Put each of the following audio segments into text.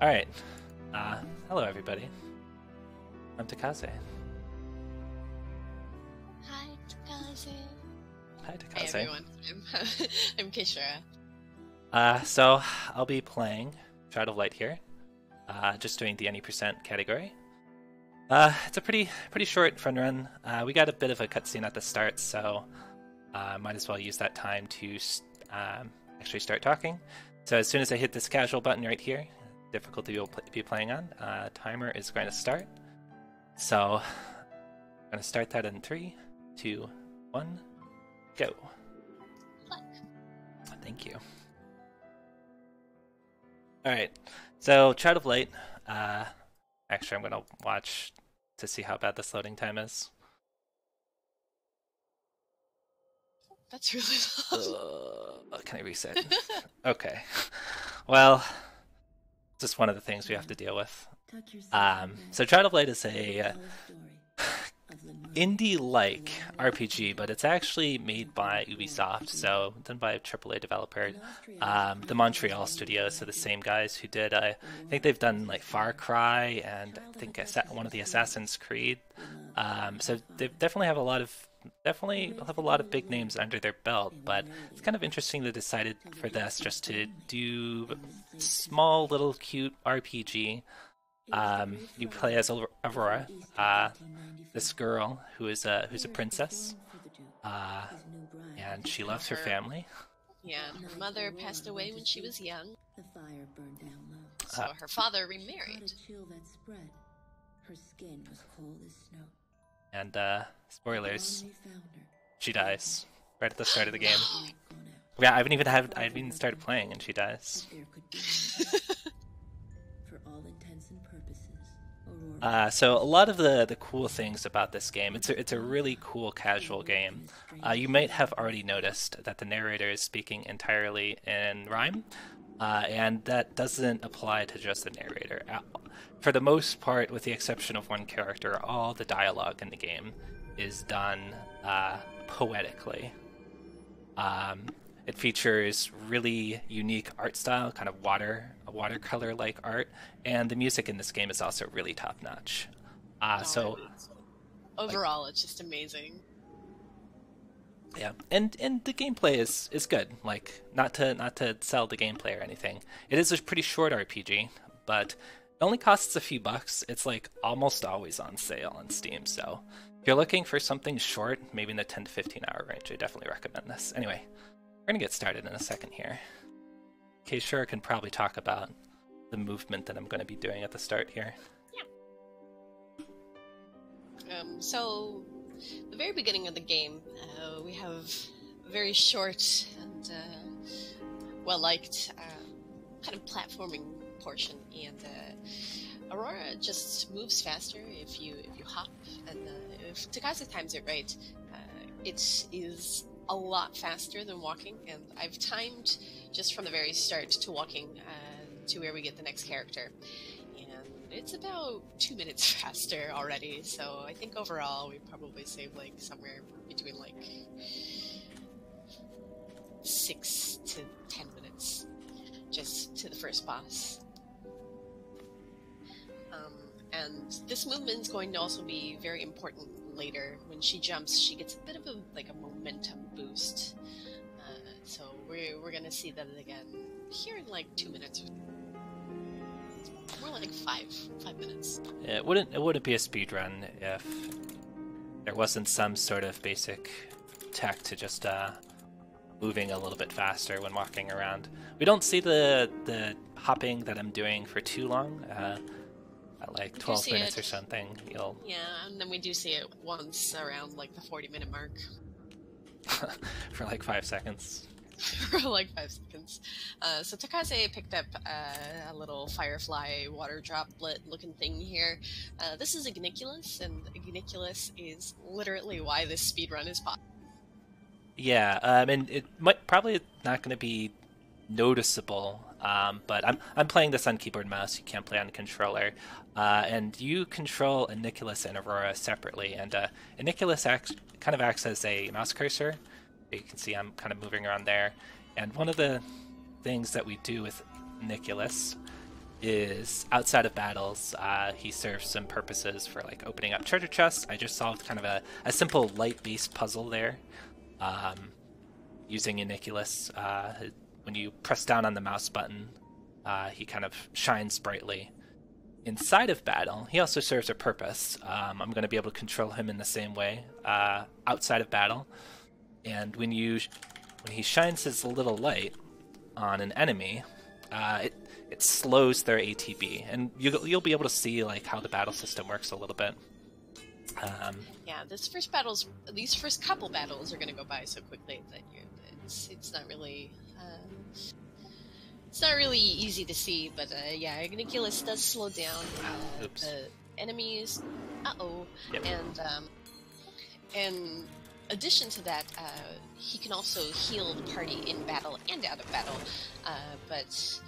Alright. Hello everybody. I'm Takaze. Hi, Takaze. Hi Hi, Takaze. everyone. I'm Kishra. So I'll be playing Child of Light here. Just doing the any percent category. It's a pretty short fun run. We got a bit of a cutscene at the start, so might as well use that time to actually start talking. So as soon as I hit this casual button right here, difficulty you'll be playing on, timer is going to start. So I'm going to start that in 3, 2, 1, go. Luck. Thank you. Alright, so Child of Light. Actually, I'm going to watch to see how bad this loading time is. That's really long. Can I reset? Okay. Well, just one of the things we have to deal with. So Child of Light is a indie-like RPG, but it's actually made by Ubisoft, so done by a AAA developer. The Montreal studio, so the same guys who did, I think they've done like Far Cry and I think one of the Assassin's Creed. So they definitely have a lot of big names under their belt, but it's kind of interesting they decided for this just to do small little cute RPG. You play as Aurora, this girl who's a princess, and she loves her family. Yeah, her mother passed away when she was young, so her father remarried. And spoilers, she dies right at the start of the game. Yeah, I haven't even started playing, and she dies. So a lot of the cool things about this game, it's a really cool casual game. You might have already noticed that the narrator is speaking entirely in rhyme, and that doesn't apply to just the narrator. For the most part, with the exception of one character, all the dialogue in the game is done poetically. It features really unique art style, kind of watercolor-like art, and the music in this game is also really top-notch. So overall, it's just amazing. Yeah, and the gameplay is good. Like, not to sell the gameplay or anything. It is a pretty short RPG, but it only costs a few bucks. It's like almost always on sale on Steam. So if you're looking for something short, maybe in the 10 to 15 hour range, I definitely recommend this. Anyway, we're gonna get started in a second here. Okay, sure, I can probably talk about the movement that I'm going to be doing at the start here. Yeah. So, the very beginning of the game, we have a very short and well-liked kind of platforming portion, and Aurora just moves faster if you hop, and if Takaze times it right, it is a lot faster than walking, and I've timed just from the very start to walking to where we get the next character, and it's about 2 minutes faster already, so I think overall we probably saved like somewhere between like 6 to 10 minutes just to the first boss. And this movement is going to also be very important later. When she jumps, she gets a bit of a momentum boost. So we're gonna see that again here in like 2 minutes. More like five minutes. It wouldn't be a speed run if there wasn't some sort of basic tech to just moving a little bit faster when walking around. We don't see the hopping that I'm doing for too long. At like 12 minutes or something, you'll... Yeah, and then we do see it once around like the 40-minute mark. For like 5 seconds. For like 5 seconds. So Takaze picked up a little firefly water droplet looking thing here. This is a Igniculus, and Igniculus is literally why this speedrun is possible. Yeah, and it might probably not going to be noticeable, but I'm playing this on keyboard and mouse. You can't play on the controller, and you control Igniculus and Aurora separately. And Igniculus kind of acts as a mouse cursor. You can see I'm kind of moving around there. And one of the things that we do with Igniculus is outside of battles. He serves some purposes for like opening up treasure chests. I just solved kind of a simple light-based puzzle there using Uniculus. When you press down on the mouse button, he kind of shines brightly. Inside of battle, he also serves a purpose. I'm going to be able to control him in the same way outside of battle. And when he shines his little light on an enemy, it slows their ATB, and you'll be able to see like how the battle system works a little bit. Yeah, these first couple battles are going to go by so quickly that it's not really. It's not really easy to see, but yeah, Uniculus does slow down the enemies. Yep. And in addition to that, he can also heal the party in battle and out of battle. But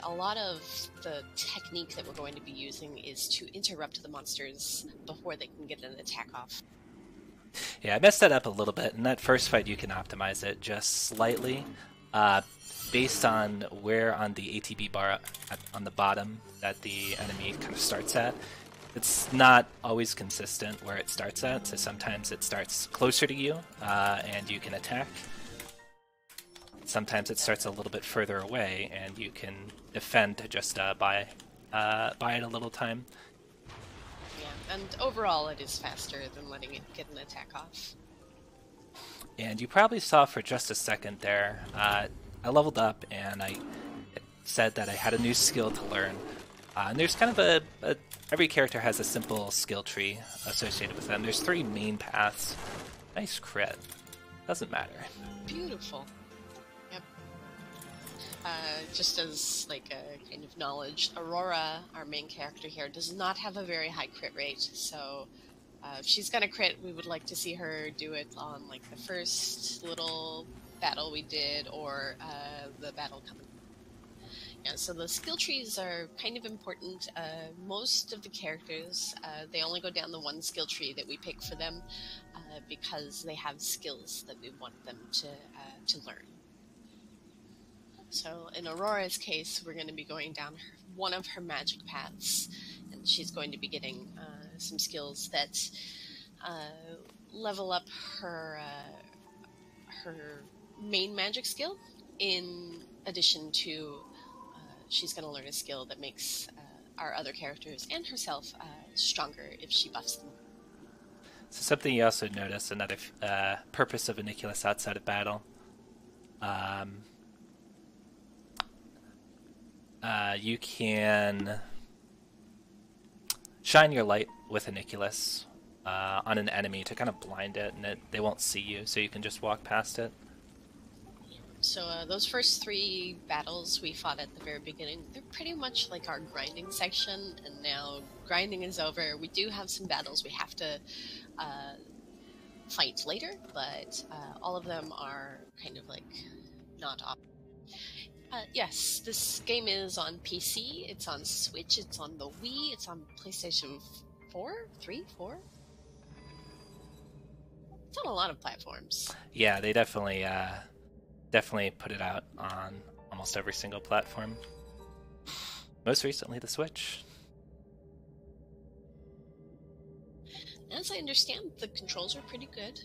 a lot of the technique that we're going to be using is to interrupt the monsters before they can get an attack off. Yeah, I messed that up a little bit. In that first fight, you can optimize it just slightly. Based on where on the ATB bar on the bottom that the enemy kind of starts at. It's not always consistent where it starts at, so sometimes it starts closer to you and you can attack. Sometimes it starts a little bit further away and you can defend to just buy it a little time. Yeah, and overall it is faster than letting it get an attack off. And you probably saw for just a second there, I leveled up and I said that I had a new skill to learn. And there's kind of every character has a simple skill tree associated with them. There's 3 main paths. Nice crit. Doesn't matter. Beautiful. Yep. Just as like a kind of knowledge, Aurora, our main character here, does not have a very high crit rate. So if she's gonna crit, we would like to see her do it on like the first little battle we did, or the battle coming. Yeah, so the skill trees are kind of important. Most of the characters, they only go down the one skill tree that we pick for them because they have skills that we want them to learn. So in Aurora's case, we're going to be going down one of her magic paths, and she's going to be getting some skills that level up her main magic skill. In addition to, she's going to learn a skill that makes our other characters and herself stronger if she buffs them. So something you also notice, another purpose of Uniculus outside of battle. You can shine your light with Uniculus on an enemy to kind of blind it, and they won't see you, so you can just walk past it. So those first 3 battles we fought at the very beginning, they're pretty much like our grinding section, and now grinding is over. We do have some battles we have to fight later, but all of them are kind of like not op. Yes, this game is on PC, it's on Switch, it's on the Wii, it's on PlayStation 4? 3? 4? It's on a lot of platforms. Yeah, they definitely put it out on almost every single platform. Most recently, the Switch. As I understand, the controls are pretty good.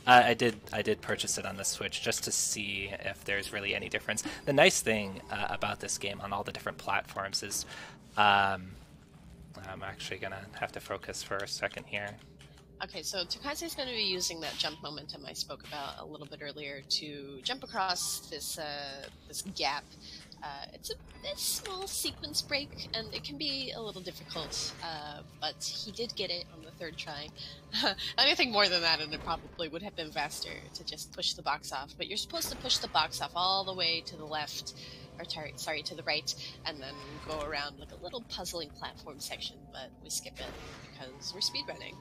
I did purchase it on the Switch just to see if there's really any difference. The nice thing about this game on all the different platforms is, I'm actually gonna have to focus for a second here. Okay, so Takaze is going to be using that jump momentum I spoke about a little bit earlier to jump across this gap. It's a small sequence break, and it can be a little difficult, but he did get it on the 3rd try. Anything more than that, and it probably would have been faster to just push the box off. But you're supposed to push the box off all the way to the left, or sorry, to the right, and then go around like a little puzzling platform section, but we skip it because we're speedrunning.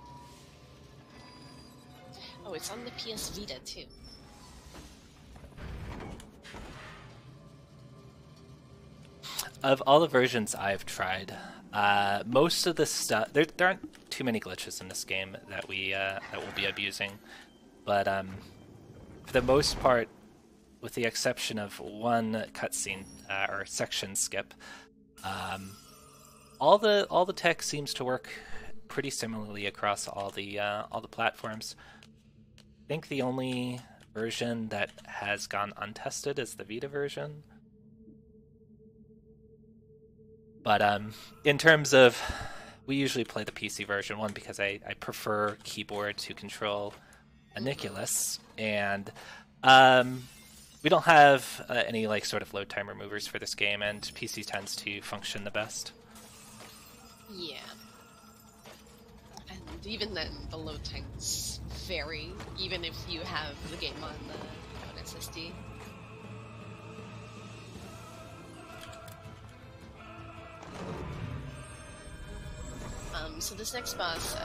Oh, it's on the PS Vita, too. Of all the versions I've tried, most of the stuff... There aren't too many glitches in this game that we'll be abusing. But for the most part, with the exception of one cutscene or section skip, all the tech seems to work pretty similarly across all the platforms. I think the only version that has gone untested is the Vita version. But in terms of, we usually play the PC version, one because I prefer keyboard to control a Nicholas, and we don't have any like sort of load time removers for this game, and PC tends to function the best. Yeah. And even then, the load times vary, even if you have the game on SSD. So this next boss,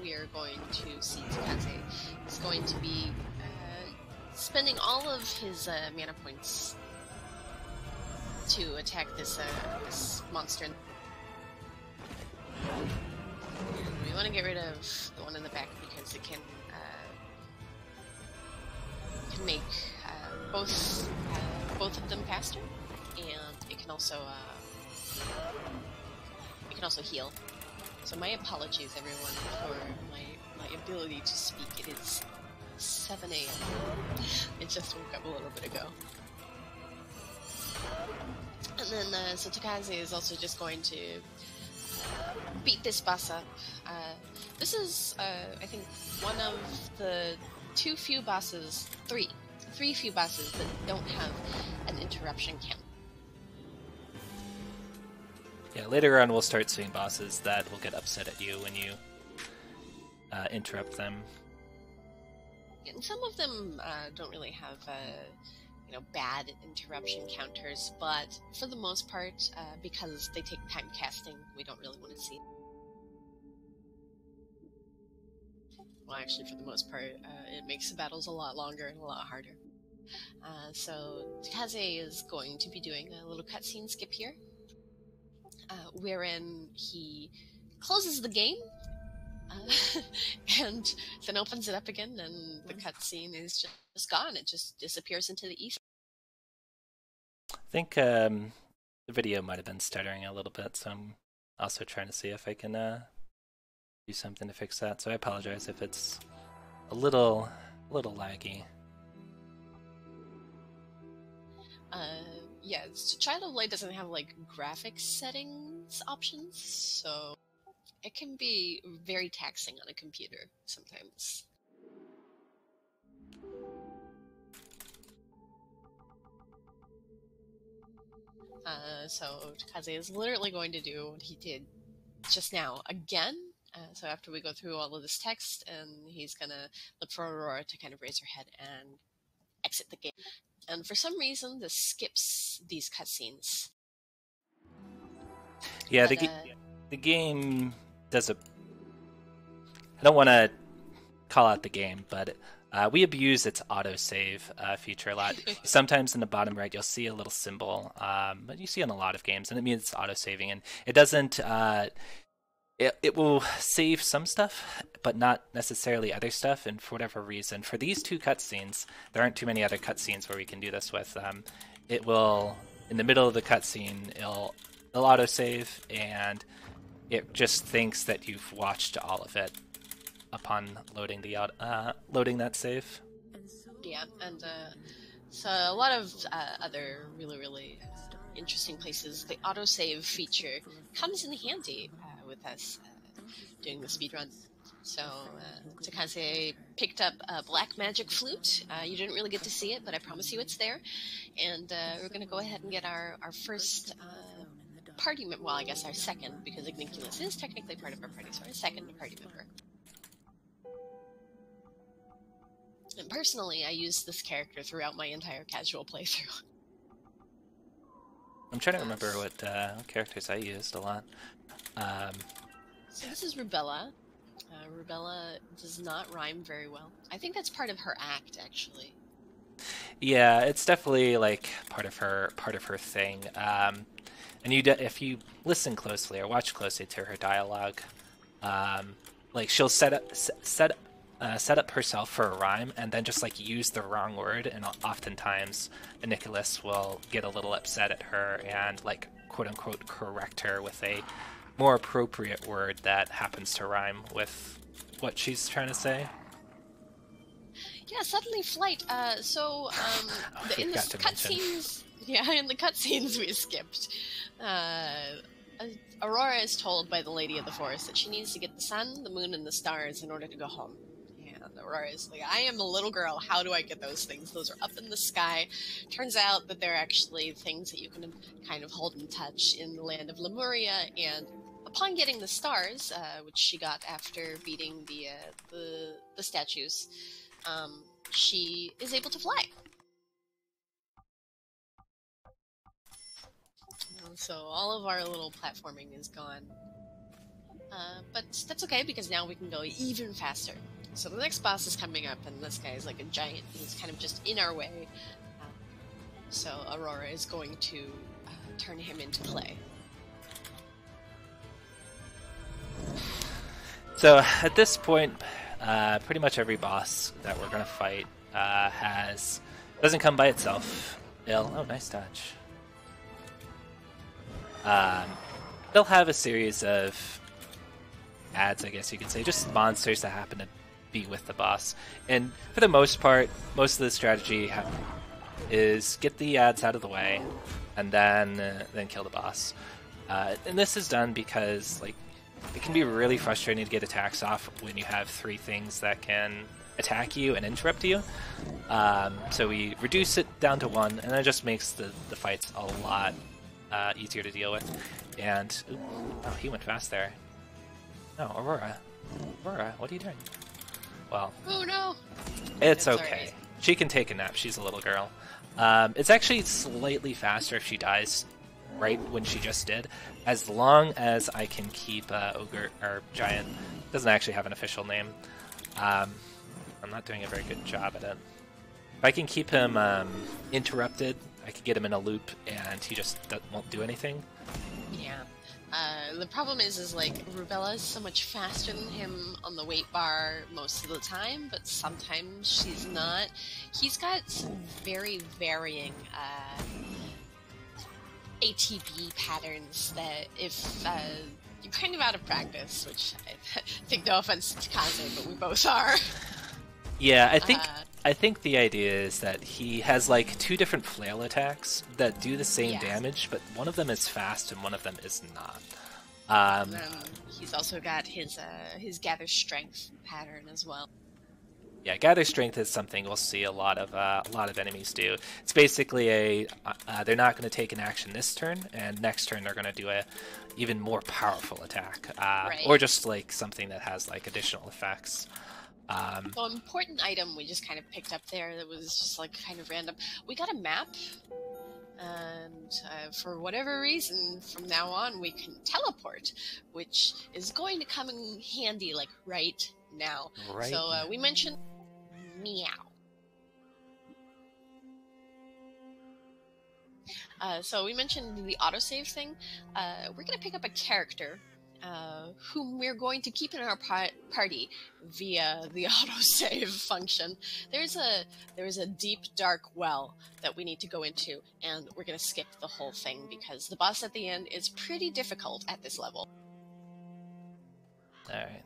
we are going to see Takaze is going to be spending all of his mana points to attack this monster. We want to get rid of the one in the back because it can make both of them faster, and it can also heal. So my apologies, everyone, for my ability to speak. It is 7 a.m. I just woke up a little bit ago. And then, so Takaze is also just going to beat this boss up. This is, I think, one of the three few bosses that don't have an interruption count. Yeah, later on we'll start seeing bosses that will get upset at you when you interrupt them. And some of them don't really have, bad interruption counters, but for the most part, because they take time casting, we don't really want to see. Well, actually, for the most part, it makes the battles a lot longer and a lot harder. So Takaze is going to be doing a little cutscene skip here, wherein he closes the game and then opens it up again, and the cutscene is just gone. It just disappears into the ether. I think the video might have been stuttering a little bit, so I'm also trying to see if I can do something to fix that. So I apologize if it's a little laggy. Yeah, so Child of Light doesn't have like graphics settings options, so it can be very taxing on a computer sometimes. So Takaze is literally going to do what he did just now again. So after we go through all of this text, and he's gonna look for Aurora to kind of raise her head and exit the game. And for some reason, this skips these cutscenes. Yeah, but, the game does a... I don't want to call out the game, but we abuse its autosave feature a lot. Sometimes in the bottom right, you'll see a little symbol, but you see in a lot of games, and it means it's autosaving, and it doesn't... It will save some stuff, but not necessarily other stuff, and for whatever reason, for these two cutscenes, there aren't too many other cutscenes where we can do this with. It will, in the middle of the cutscene, it'll autosave, and it just thinks that you've watched all of it upon loading loading that save. Yeah, and so a lot of other really interesting places, the autosave feature comes in handy with us doing the speedrun. So Takaze picked up a black magic flute. You didn't really get to see it, but I promise you it's there. And we're going to go ahead and get our first party member. Well, I guess our second, because Igniculus is technically part of our party, so our second party member. And personally, I used this character throughout my entire casual playthrough. I'm trying to remember what characters I used a lot. So this is Rubella. Rubella does not rhyme very well. I think that's part of her act, actually. Yeah, it's definitely like part of her thing. And if you listen closely or watch closely to her dialogue, like she'll set up set up herself for a rhyme and then just like use the wrong word, and oftentimes Nicholas will get a little upset at her and like quote unquote correct her with a more appropriate word that happens to rhyme with what she's trying to say. Yeah, suddenly flight. In the cutscenes, yeah, in the cutscenes we skipped, Aurora is told by the Lady of the Forest that she needs to get the sun, the moon, and the stars in order to go home. And Aurora is like, I am a little girl, how do I get those things? Those are up in the sky. Turns out that they're actually things that you can kind of hold and touch in the land of Lemuria, and upon getting the stars, which she got after beating the statues, she is able to fly. So all of our little platforming is gone. But that's okay, because now we can go even faster. So the next boss is coming up, and this guy is like a giant. He's kind of just in our way. So Aurora is going to turn him into clay. So at this point, pretty much every boss that we're going to fight doesn't come by itself. Oh, nice touch. They'll have a series of ads, I guess you could say, just monsters that happen to be with the boss. And for the most part, most of the strategy is get the ads out of the way and then kill the boss. And this is done because like it can be really frustrating to get attacks off when you have 3 things that can attack you and interrupt you. So we reduce it down to 1, and that just makes the fights a lot easier to deal with. And oh, he went fast there. No, Aurora, what are you doing? Well, oh no, it's okay. She can take a nap. She's a little girl. It's actually slightly faster if she dies right when she just did, as long as I can keep Ogre, or Giant, doesn't actually have an official name. I'm not doing a very good job at it. If I can keep him interrupted, I could get him in a loop and he just won't do anything. Yeah. The problem is like Rubella is so much faster than him on the weight bar most of the time, but sometimes she's not. He's got some very varying ATB patterns that if you're kind of out of practice, which I think no offense to Takaze, but we both are. Yeah, I think the idea is that he has like 2 different flail attacks that do the same damage, but one of them is fast and one of them is not. He's also got his gather strength pattern as well. Yeah, gather strength is something we'll see a lot of enemies do. It's basically they're not going to take an action this turn, and next turn they're going to do a even more powerful attack, right. Or just like something that has like additional effects. So an important item we just kind of picked up there that was just like kind of random. We got a map, and for whatever reason, from now on we can teleport, which is going to come in handy like right now. Right. So we mentioned meow. So we mentioned the autosave thing. We're going to pick up a character whom we're going to keep in our party via the autosave function. There's a deep, dark well that we need to go into, and we're going to skip the whole thing because the boss at the end is pretty difficult at this level. All right.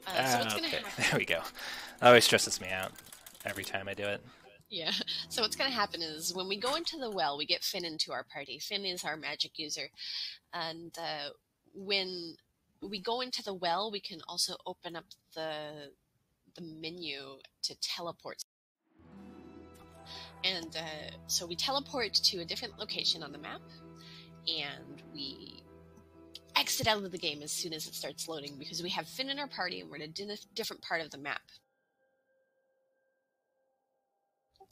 So what's going to okay, happen? there we go. That always stresses me out every time I do it. Yeah, so what's going to happen is when we go into the well, we get Finn into our party. Finn is our magic user. And when we go into the well, we can also open up the menu to teleport. And so we teleport to a different location on the map, and we exit out of the game as soon as it starts loading because we have Finn in our party and we're in a different part of the map.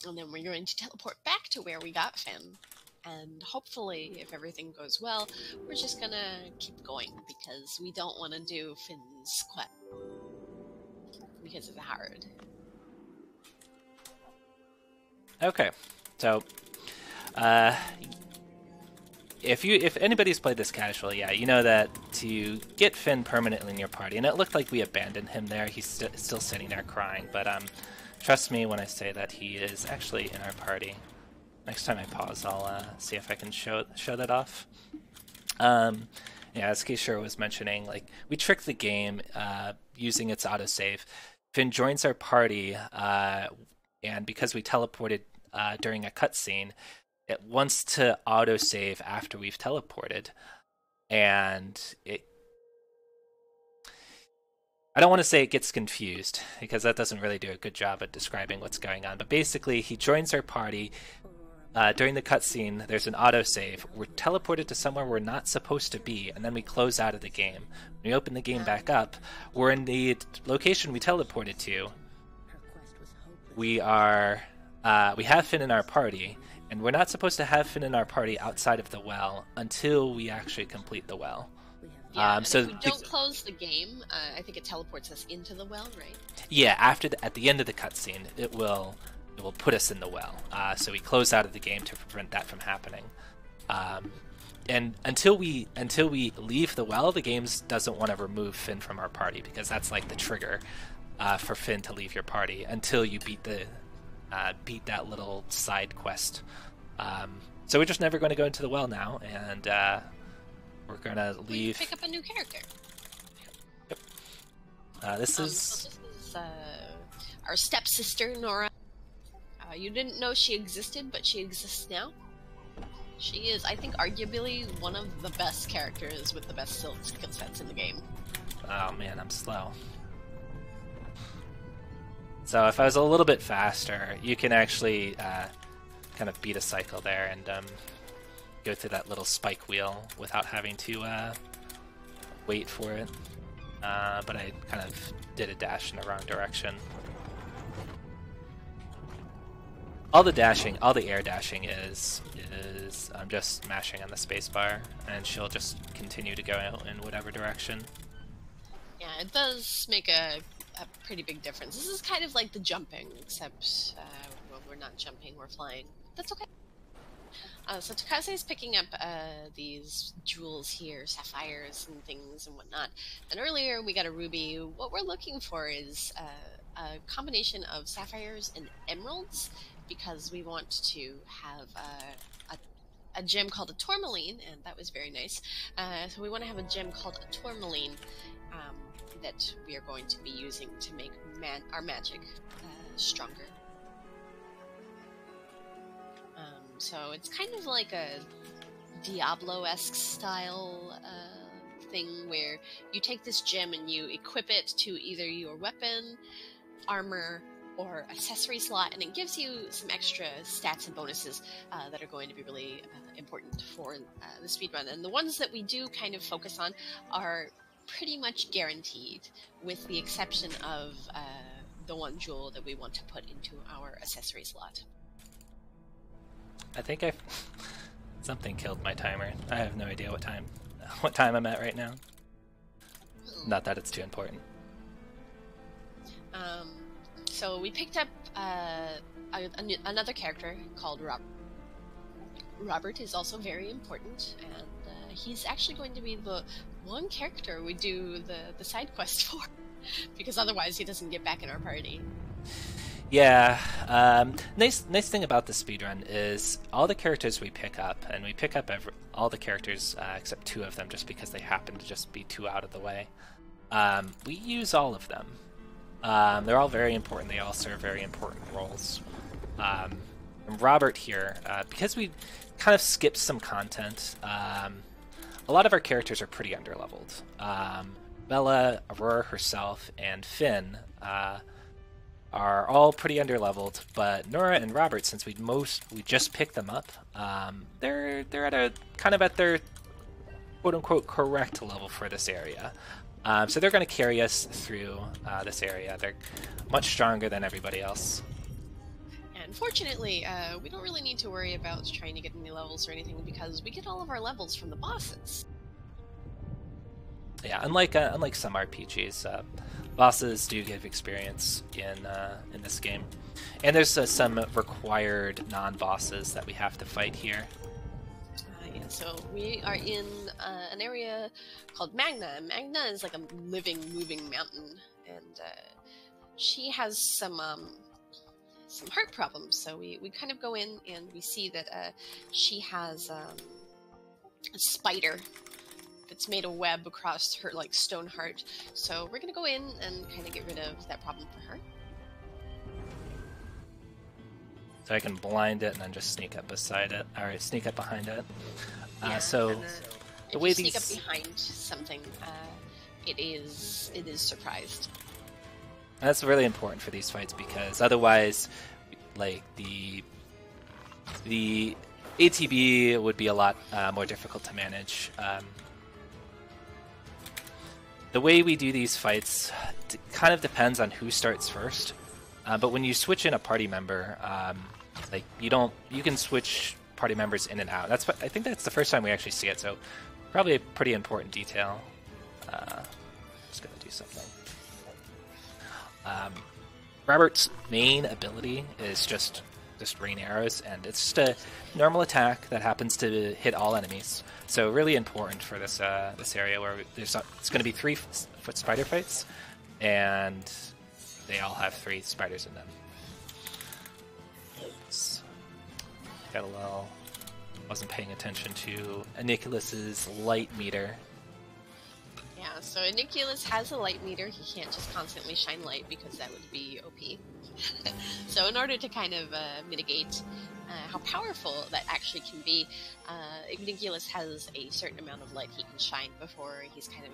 And then we're going to teleport back to where we got Finn. And hopefully, if everything goes well, we're just gonna keep going because we don't want to do Finn's quest because it's hard. Okay, so if anybody's played this casually, yeah, you know that to get Finn permanently in your party, and it looked like we abandoned him there. He's still sitting there crying, but trust me when I say that he is actually in our party. Next time I pause, I'll see if I can show that off. Yeah, as Keishore was mentioning, like we tricked the game using its autosave. Finn joins our party, and because we teleported during a cutscene, it wants to autosave after we've teleported, and I don't want to say it gets confused, because that doesn't really do a good job at describing what's going on, but basically he joins our party. During the cutscene, there's an autosave. We're teleported to somewhere we're not supposed to be, and then we close out of the game. When we open the game back up, we're in the location we teleported to. We have Finn in our party, and we're not supposed to have Finn in our party outside of the well until we actually complete the well. Yeah, so if we don't close the game, I think it teleports us into the well, right? Yeah, at the end of the cutscene, it will put us in the well. So we close out of the game to prevent that from happening. And until we leave the well, the game doesn't want to remove Finn from our party, because that's like the trigger for Finn to leave your party until you beat that little side quest. So we're just never going to go into the well now, and we're going to leave. Pick up a new character. Yep. This is so this is our stepsister Nora. You didn't know she existed, but she exists now. She is, I think, arguably one of the best characters with the best skill sets in the game. Oh man, I'm slow. So if I was a little bit faster, you can actually kind of beat a cycle there and go through that little spike wheel without having to wait for it. But I kind of did a dash in the wrong direction. All the air dashing is I'm just mashing on the spacebar, and she'll just continue to go in whatever direction. Yeah, it does make a pretty big difference. This is kind of like the jumping, except well, we're not jumping, we're flying. That's okay. So Takaze is picking up these jewels here, sapphires and things and whatnot. And earlier we got a ruby. What we're looking for is a combination of sapphires and emeralds, because we want to have a gem called a tourmaline, and that was very nice. So we want to have a gem called a tourmaline that we are going to be using to make our magic stronger. So it's kind of like a Diablo-esque style thing where you take this gem and you equip it to either your weapon, armor, or accessory slot, and it gives you some extra stats and bonuses that are going to be really important for the speedrun. And the ones that we do kind of focus on are pretty much guaranteed, with the exception of the one jewel that we want to put into our accessory slot. I think something killed my timer. I have no idea what time I'm at right now. Not that it's too important. So we picked up another character called Robert. Robert is also very important, and he's actually going to be the one character we do the side quest for, because otherwise he doesn't get back in our party. Yeah, nice thing about the speedrun is all the characters we pick up, and we pick up all the characters except two of them just because they happen to just be too out of the way. We use all of them. They're all very important. They all serve very important roles. And Robert here, because we kind of skipped some content, a lot of our characters are pretty underleveled. Bella, Aurora herself, and Finn are all pretty underleveled, but Nora and Robert, since we just picked them up, they're at a kind of at their quote-unquote correct level for this area. So they're going to carry us through this area. They're much stronger than everybody else. And fortunately, we don't really need to worry about trying to get any levels or anything, because we get all of our levels from the bosses. Yeah, unlike some RPGs, bosses do give experience in this game, and there's some required non-bosses that we have to fight here. So we are in an area called Magna. Magna is like a living, moving mountain, and she has some heart problems. So we kind of go in and we see that she has a spider that's made a web across her like stone heart. So we're gonna go in and kind of get rid of that problem for her. So I can blind it and then just sneak up beside it, or sneak up behind it. Yeah, so the way if you these sneak up behind something, it is surprised. That's really important for these fights because otherwise, like the ATB would be a lot more difficult to manage. The way we do these fights kind of depends on who starts first. But when you switch in a party member, like you can switch party members in and out. I think that's the first time we actually see it. So probably a pretty important detail. Just gonna do something. Robert's main ability is just rain arrows, and it's just a normal attack that happens to hit all enemies. So really important for this this area where it's going to be 3-foot spider fights, and they all have 3 spiders in them. Oops. Got a little. Wasn't paying attention to Aniculus's light meter. Yeah, so Aniculus has a light meter. He can't just constantly shine light because that would be OP. So in order to kind of mitigate how powerful that actually can be, Aniculus has a certain amount of light he can shine before he's kind of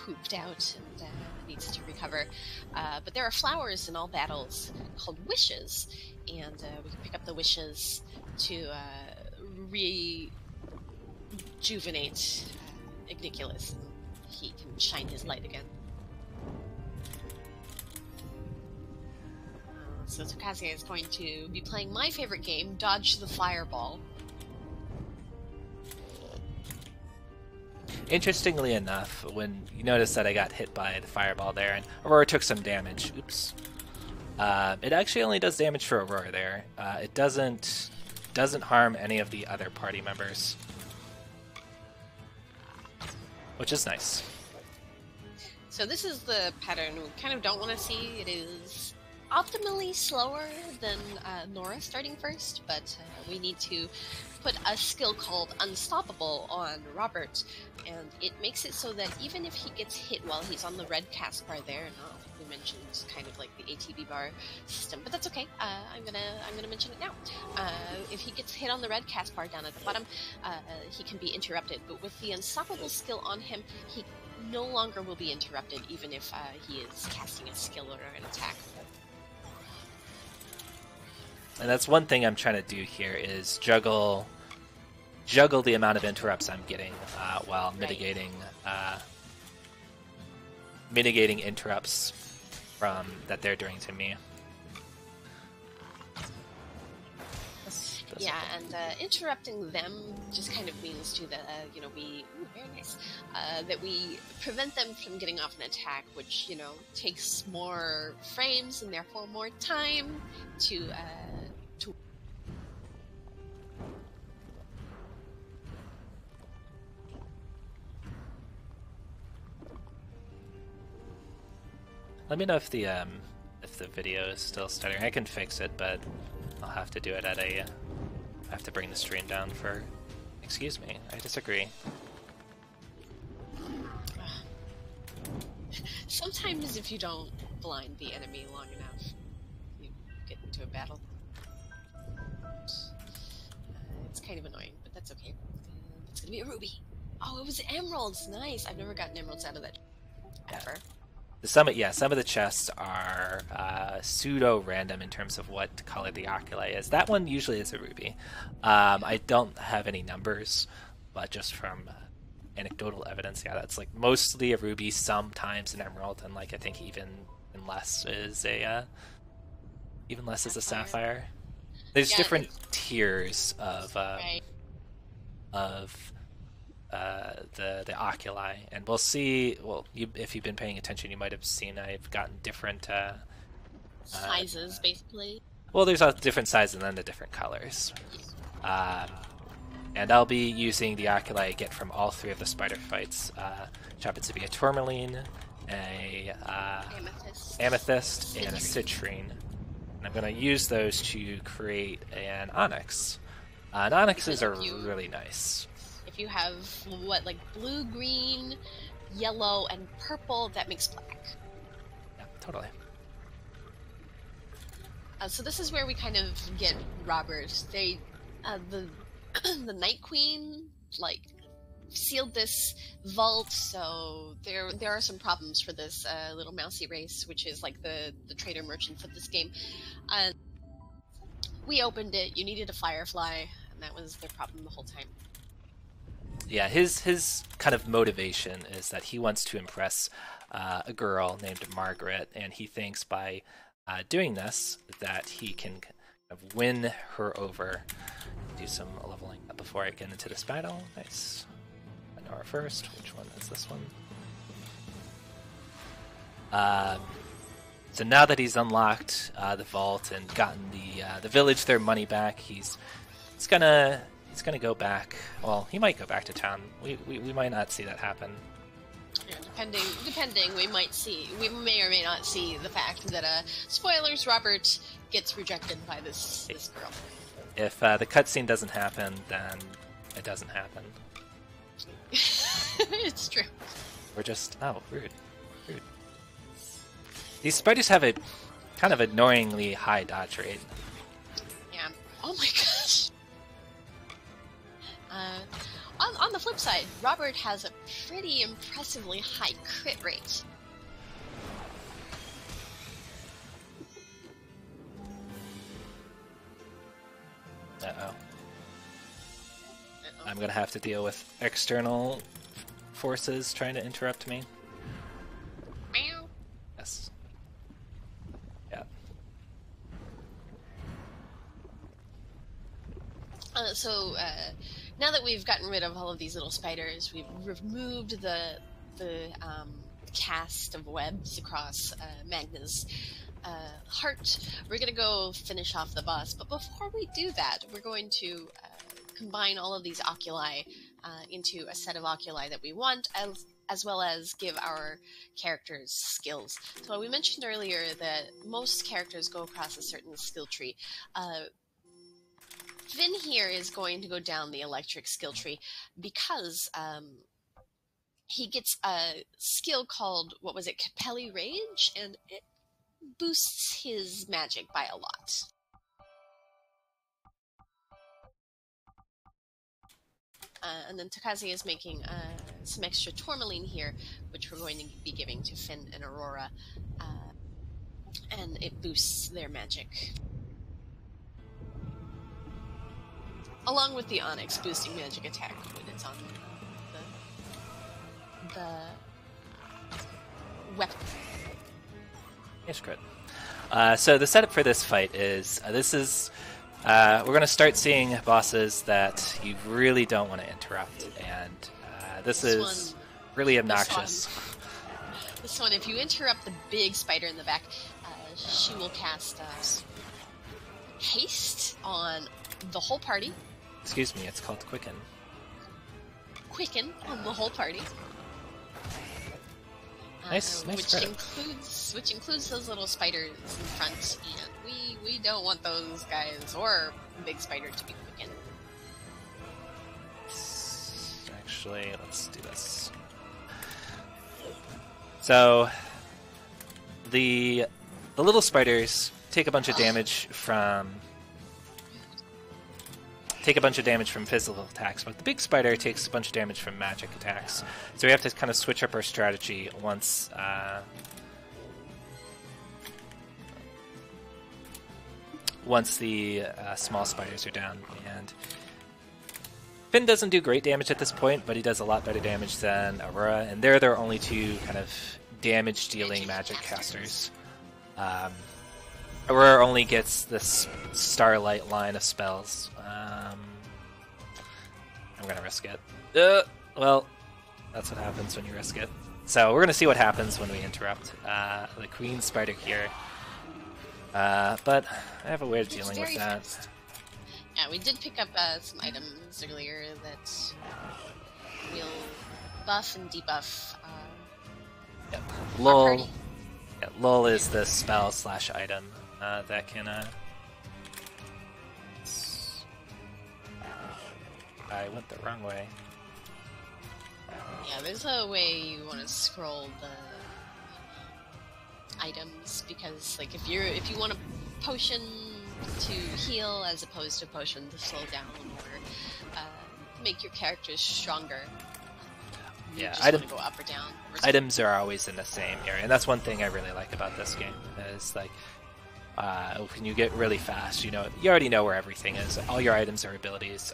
pooped out and needs to recover. But there are flowers in all battles called wishes, and we can pick up the wishes to rejuvenate Aniculus. He can shine his light again. So Takaze is going to be playing my favorite game, Dodge the Fireball. Interestingly enough, when you notice that I got hit by the fireball there, and Aurora took some damage, oops. It actually only does damage for Aurora there. It doesn't harm any of the other party members, which is nice. So this is the pattern we kind of don't want to see. It is optimally slower than Nora starting first, but we need to put a skill called Unstoppable on Robert, and it makes it so that even if he gets hit while he's on the red cast bar there, and we mentioned kind of like the ATB bar system, but that's okay. I'm gonna mention it now. If he gets hit on the red cast bar down at the bottom, he can be interrupted. But with the Unstoppable skill on him, he no longer will be interrupted, even if he is casting a skill or an attack. And that's one thing I'm trying to do here is juggle the amount of interrupts I'm getting while mitigating interrupts from that they're doing to me. Yeah, and interrupting them just kind of means to that we very nice that we prevent them from getting off an attack, which takes more frames and therefore more time to. Let me know if the video is still stuttering. I can fix it, but I'll have to do it at I have to bring the stream down for. Excuse me, I disagree. Sometimes if you don't blind the enemy long enough, you get into a battle. It's kind of annoying, but that's okay. It's gonna be a ruby. Oh, it was emeralds. Nice. I've never gotten emeralds out of that ever. Some of the chests are pseudo-random in terms of what color the oculi is. That one usually is a ruby. I don't have any numbers, but just from anecdotal evidence, yeah, that's like mostly a ruby, sometimes an emerald, and like I think even less is a sapphire. There's different tiers of the oculi, and we'll see. Well, if you've been paying attention, you might have seen I've gotten different sizes, basically. Well, there's a different size and then the different colors. And I'll be using the oculi I get from all 3 of the spider fights, which happens to be a tourmaline, a amethyst, and a citrine. And I'm going to use those to create an onyx. And onyxes are really nice. If you have, what, like blue, green, yellow, and purple, that makes black. Yeah, totally. So this is where we kind of get Robert. They, the Night Queen, like, sealed this vault, so there are some problems for this little mousy race, which is like the trader merchant for this game. We opened it. You needed a firefly, and that was their problem the whole time. Yeah, his kind of motivation is that he wants to impress a girl named Margaret, and he thinks by doing this that he can kind of win her over. Do some leveling up before I get into this battle. Nice. I know our first. Which one is this one? So now that he's unlocked the vault and gotten the village their money back, he's gonna go back. Well, he might go back to town. We might not see that happen. Yeah, depending, we may or may not see the fact that spoilers, Robert gets rejected by this girl. If the cutscene doesn't happen, then it doesn't happen. It's true. We're just rude. These spiders have a kind of annoyingly high dodge rate. Yeah. Oh my gosh. On the flip side, Robert has a pretty impressively high crit rate. Uh-oh. I'm gonna have to deal with external forces trying to interrupt me. Meow. Yes. Yeah. Now that we've gotten rid of all of these little spiders, we've removed the cast of webs across Magna's heart. We're going to go finish off the boss, but before we do that, we're going to combine all of these oculi into a set of oculi that we want, as well as give our characters skills. So we mentioned earlier that most characters go across a certain skill tree. Finn here is going to go down the electric skill tree because he gets a skill called, what was it, Capelli Rage, and it boosts his magic by a lot. And then Takaze is making some extra tourmaline here, which we're going to be giving to Finn and Aurora, and it boosts their magic. Along with the Onyx boosting magic attack when it's on the weapon. Yes, crit. So the setup for this fight is we're going to start seeing bosses that you really don't want to interrupt, and this is really obnoxious. This one, if you interrupt the big spider in the back, she will cast haste on the whole party. Excuse me, it's called Quicken. Quicken on the whole party. Nice which includes those little spiders in front, and we don't want those guys or the big spider to be quickened. Actually, let's do this. So the little spiders take a bunch of damage from physical attacks, but the big spider takes a bunch of damage from magic attacks. So we have to kind of switch up our strategy once the small spiders are down. And Finn doesn't do great damage at this point, but he does a lot better damage than Aurora, and they're their only two kind of damage-dealing magic casters. Aurora only gets this Starlight line of spells. I'm gonna risk it. Well, that's what happens when you risk it. So we're gonna see what happens when we interrupt the Queen Spider here. But I have a way of dealing with that. Yeah, we did pick up some items earlier that will buff and debuff Yep. our Lull. party. Yeah, Lull is the spell slash item that can. I went the wrong way. Yeah, there's a way you want to scroll the items, because like if you want a potion to heal as opposed to a potion to slow down or make your characters stronger, you just want to go up or down. Items are always in the same area, and that's one thing I really like about this game. Is like when you get really fast, you already know where everything is. All your items or abilities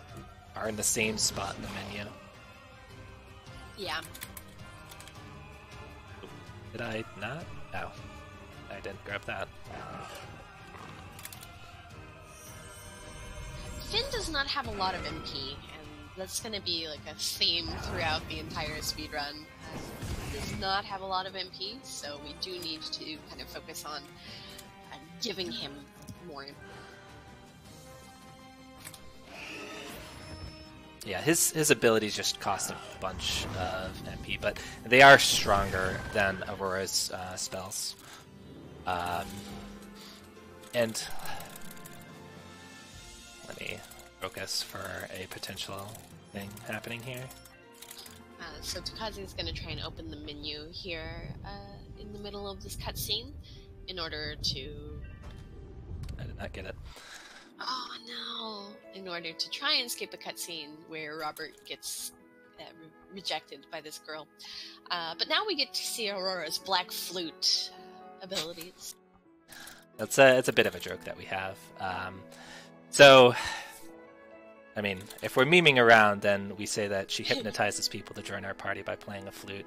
are in the same spot in the menu. Yeah. Did I not? No. I didn't grab that. Finn does not have a lot of MP, and that's going to be like a theme throughout the entire speedrun. Does not have a lot of MP, so we do need to kind of focus on giving him more MP. Yeah, his abilities just cost a bunch of MP, but they are stronger than Aurora's spells. And let me focus for a potential thing happening here. So Takaze is going to try and open the menu here in the middle of this cutscene in order to... I did not get it. Oh no! In order to try and skip a cutscene where Robert gets rejected by this girl. But now we get to see Aurora's Black Flute abilities. It's a bit of a joke that we have. So, I mean, if we're memeing around, then we say that she hypnotizes people to join our party by playing a flute.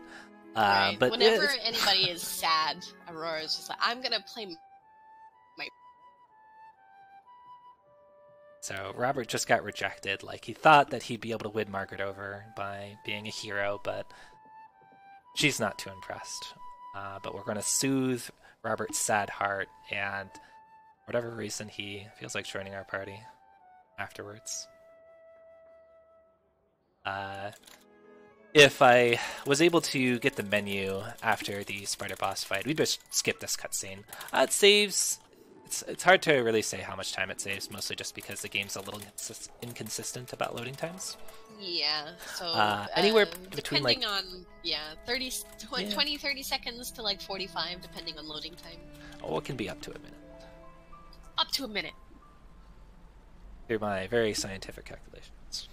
Right. But whenever anybody is sad, Aurora's just like, I'm gonna play my... So Robert just got rejected. Like, he thought that he'd be able to win Margaret over by being a hero, but she's not too impressed. But we're going to soothe Robert's sad heart, and for whatever reason, he feels like joining our party afterwards. If I was able to get the menu after the spider boss fight, we'd just skip this cutscene. It saves... It's hard to really say how much time it saves, mostly just because the game's a little inconsistent about loading times. Yeah, so anywhere between depending on 20-30 seconds to like 45, depending on loading time. Oh, it can be up to a minute. Up to a minute. Through my very scientific calculations.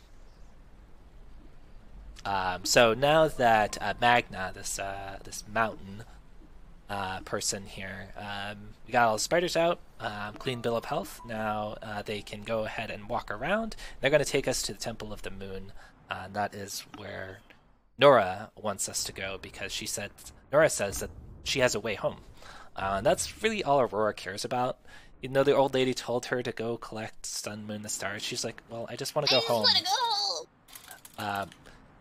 So now that Magna, this mountain person here, we got all the spiders out, clean bill of health. Now they can go ahead and walk around. They're going to take us to the Temple of the Moon. That is where Nora wants us to go, because Nora says that she has a way home. That's really all Aurora cares about. You know, the old lady told her to go collect sun, moon, the stars. She's like, well, I just want to go home. I just want to go home!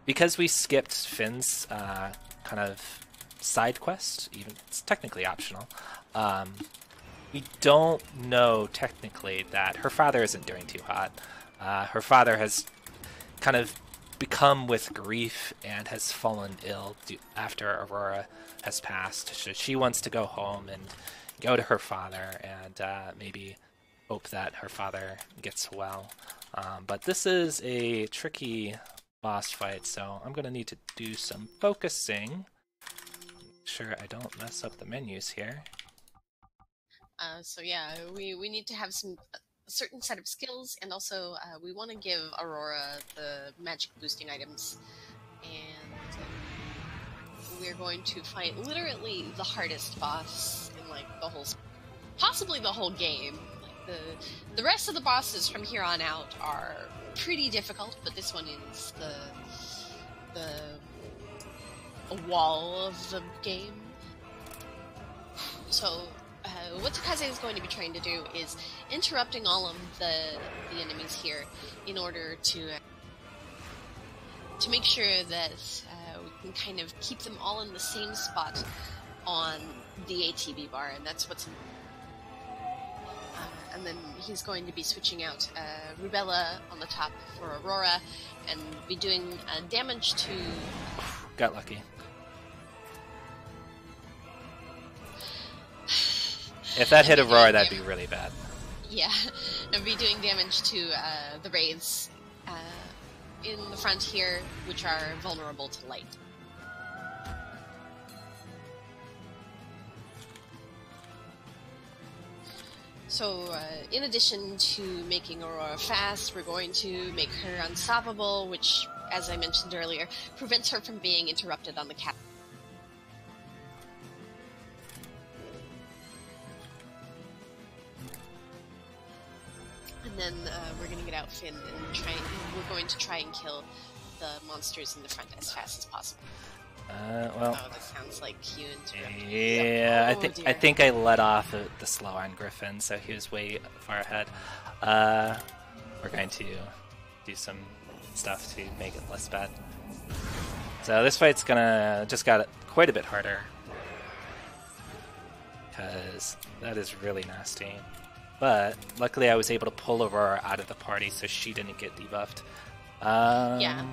Because we skipped Finn's kind of side quest, even it's technically optional, we don't know technically that her father isn't doing too hot. Her father has kind of become with grief and has fallen ill after Aurora has passed. So she wants to go home and go to her father and maybe hope that her father gets well. But this is a tricky boss fight, so I'm going to need to do some focusing. Make sure I don't mess up the menus here. So yeah, we need to have a certain set of skills, and also we want to give Aurora the magic boosting items, and we're going to fight literally the hardest boss in like possibly the whole game. Like the rest of the bosses from here on out are pretty difficult, but this one is the wall of the game. So what Takaze is going to be trying to do is interrupting all of the enemies here in order to make sure that we can kind of keep them all in the same spot on the ATB bar, and that's what's and then he's going to be switching out Rubella on the top for Aurora, and be doing damage to... Got lucky. If that hit Aurora, that'd be really bad. Yeah, and be doing damage to the Wraiths in the front here, which are vulnerable to light. So, in addition to making Aurora fast, we're going to make her unstoppable, which, as I mentioned earlier, prevents her from being interrupted on the cap. And then we're going to get out Finn and we're going to try and kill the monsters in the front as fast as possible. Well, oh, that sounds like you interrupted. Yeah, Oh, I think I let off the slow on Griffin, so he was way far ahead. We're going to do some stuff to make it less bad. So this fight's just got quite a bit harder, because that is really nasty. But luckily I was able to pull Aurora out of the party so she didn't get debuffed. Yeah,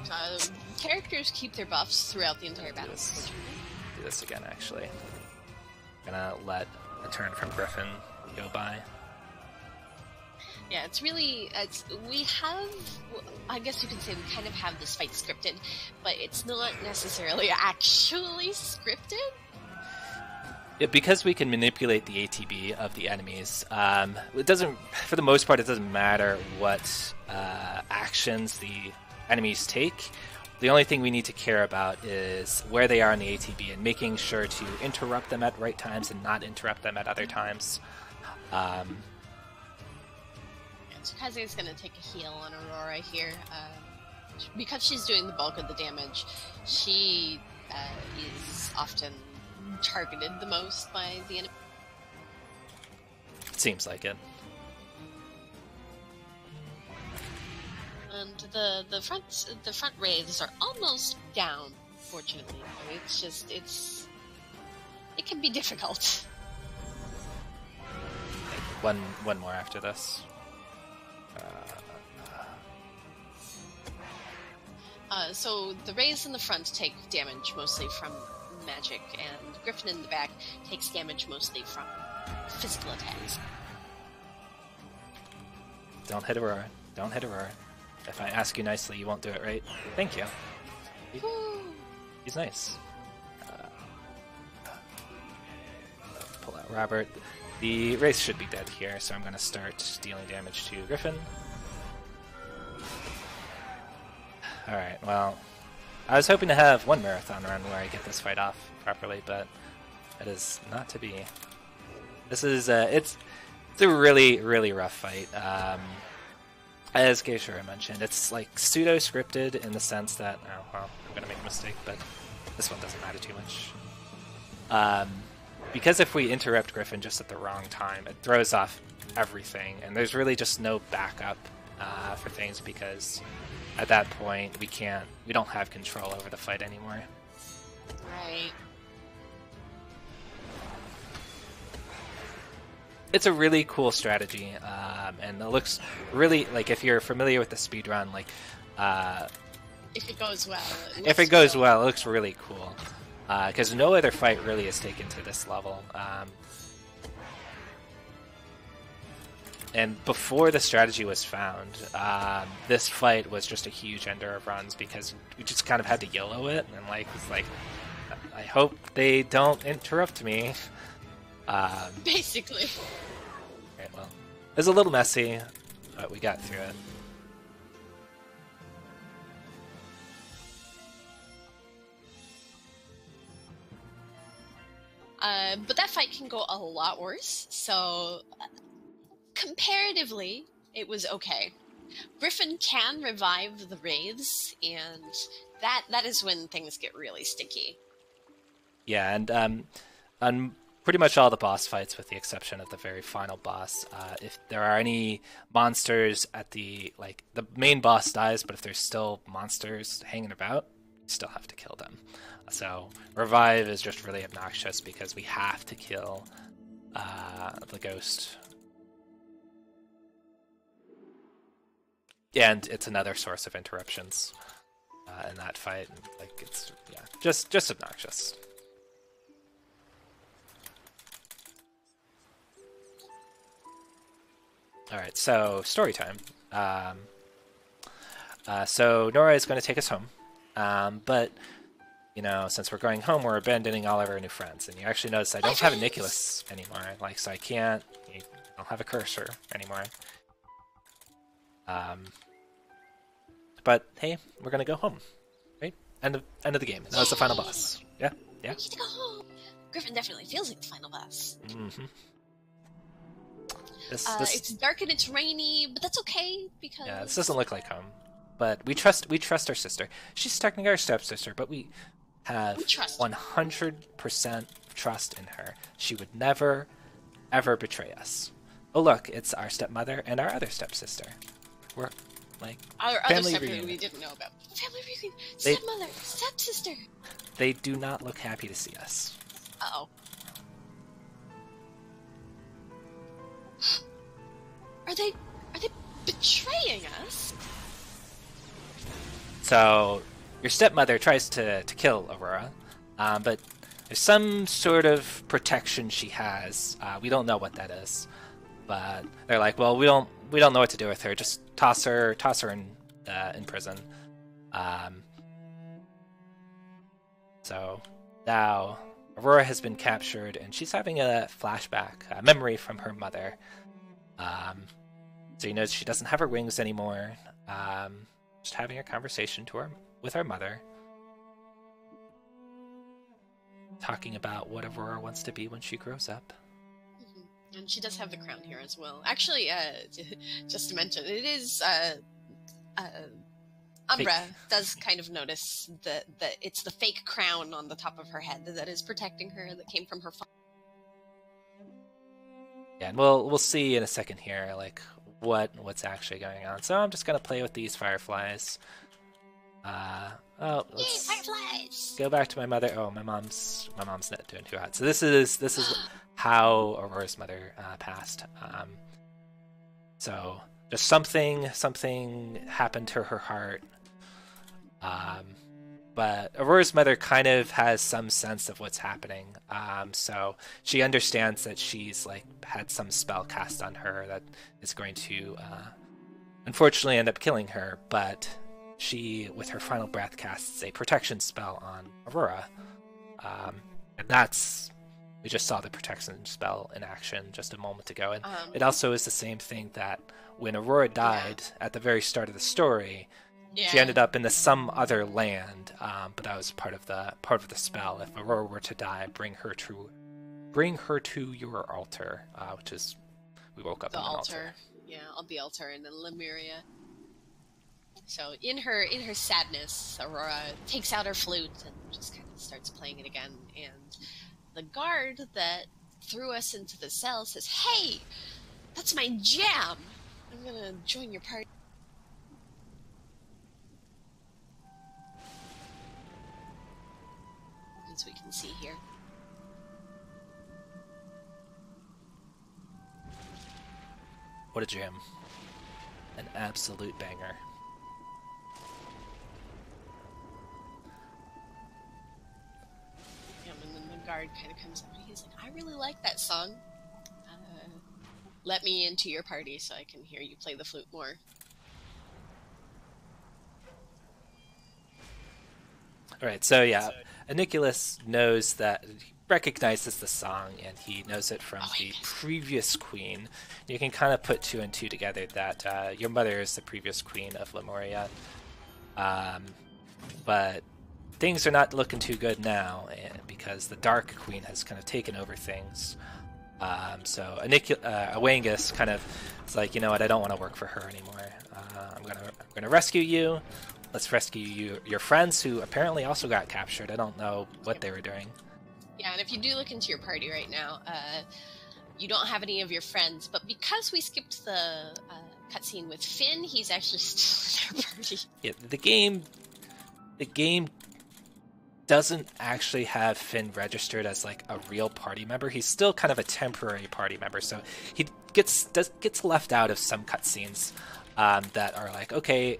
characters keep their buffs throughout the entire battle. Do this again, actually. I'm gonna let a turn from Griffin go by. Yeah, it's really... we have... I guess you could say we kind of have this fight scripted, but it's not necessarily actually scripted. Yeah, because we can manipulate the ATB of the enemies, it doesn't, for the most part, it doesn't matter what actions the enemies take. The only thing we need to care about is where they are in the ATB and making sure to interrupt them at right times and not interrupt them at other times. Takaze is going to take a heal on Aurora here. Because she's doing the bulk of the damage, she is often targeted the most by the enemy. Seems like it. And the front wraiths are almost down, fortunately. It's just it can be difficult. One more after this. So the wraiths in the front take damage mostly from magic, and Griffin in the back takes damage mostly from physical attacks. Don't hit Aurora. Don't hit Aurora. If I ask you nicely, you won't do it, right? Thank you. He's nice. Pull out Robert. The Wraith should be dead here, so I'm going to start dealing damage to Griffin. Alright, well, I was hoping to have one marathon run where I get this fight off properly, but it is not to be. This is, it's a really, really rough fight. As Geishura mentioned, it's like pseudo-scripted in the sense that, oh, well, I'm going to make a mistake, but this one doesn't matter too much. Because if we interrupt Griffin just at the wrong time, it throws off everything, and there's really just no backup for things, because at that point we don't have control over the fight anymore. Right. It's a really cool strategy, and it looks really, like, if you're familiar with the speedrun, like, if it goes well. If it goes well, it looks really cool. Because no other fight really is taken to this level. And before the strategy was found, this fight was just a huge ender of runs, because we just kind of had to YOLO it, and it's like, I hope they don't interrupt me. Basically. Right, well, it was a little messy, but we got through it. But that fight can go a lot worse, so comparatively, it was okay. Griffin can revive the wraiths, and that is when things get really sticky. Yeah, and on pretty much all the boss fights, with the exception of the very final boss, if there are any monsters at the main boss dies, but if there's still monsters hanging about, you still have to kill them. So revive is just really obnoxious, because we have to kill the ghost. and it's another source of interruptions in that fight. And, like, it's just obnoxious. All right, so story time. So Nora is going to take us home, but you know, since we're going home, we're abandoning all of our new friends. And you actually notice I don't have a Nicholas anymore, like, so I don't have a cursor anymore. But hey, we're gonna go home, right? End of the game. That was the final boss. Yeah. We need to go home. Griffin definitely feels like the final boss. Mm-hmm. It's dark and it's rainy, but that's okay because this doesn't look like home. But we trust our sister. She's technically our stepsister, but we have 100% trust in her. She would never, ever betray us. Oh look, it's our stepmother and our other stepsister. We're like our family other stepmother reunion. we didn't know about. Family reunion, stepmother, stepsister. They do not look happy to see us. Uh-oh. Are they betraying us? So your stepmother tries to kill Aurora, but there's some sort of protection she has. We don't know what that is, but they're like, well, we don't know what to do with her. Just toss her in prison. So now Aurora has been captured, and she's having a flashback, a memory from her mother. So you know she doesn't have her wings anymore. Just having a conversation with her mother, talking about what Aurora wants to be when she grows up. Mm-hmm. And she does have the crown here as well. Actually, just to mention, it is Umbra does kind of notice that it's the fake crown on the top of her head that is protecting her, that came from her father. Yeah, and we'll see in a second here, like what's actually going on. So I'm just gonna play with these fireflies. Let's fireflies! Go back to my mother. Oh, my mom's not doing too hot. So this is how Aurora's mother passed. So just something happened to her heart. But Aurora's mother kind of has some sense of what's happening. So she understands that she's like had some spell cast on her that is going to unfortunately end up killing her, but she, with her final breath, casts a protection spell on Aurora. And we just saw the protection spell in action just a moment ago. And it also is the same thing that when Aurora died at the very start of the story, she ended up in some other land, but that was part of the spell. If Aurora were to die, bring her to your altar, which is we woke up in an altar. Yeah, on the altar in Lemuria. So in her sadness, Aurora takes out her flute and just kind of starts playing it again. And the guard that threw us into the cell says, "Hey, that's my jam. I'm gonna join your party." As we can see here. What a jam. An absolute banger. Yeah, and then the guard kind of comes up and he's like, "I really like that song. Let me into your party so I can hear you play the flute more." Alright, so yeah, Nicholas knows that, he recognizes the song, and he knows it from the previous queen. You can kind of put two and two together that your mother is the previous queen of Lemuria. But things are not looking too good now, because the Dark Queen has kind of taken over things. So Awangus kind of is like, you know what, I don't want to work for her anymore. I'm gonna rescue you. Let's rescue your friends, who apparently also got captured. I don't know what they were doing. Yeah, and if you do look into your party right now, you don't have any of your friends, but because we skipped the cutscene with Finn, he's actually still in our party. Yeah, the game doesn't actually have Finn registered as like a real party member. He's still kind of a temporary party member, so he gets left out of some cutscenes. that are like, okay,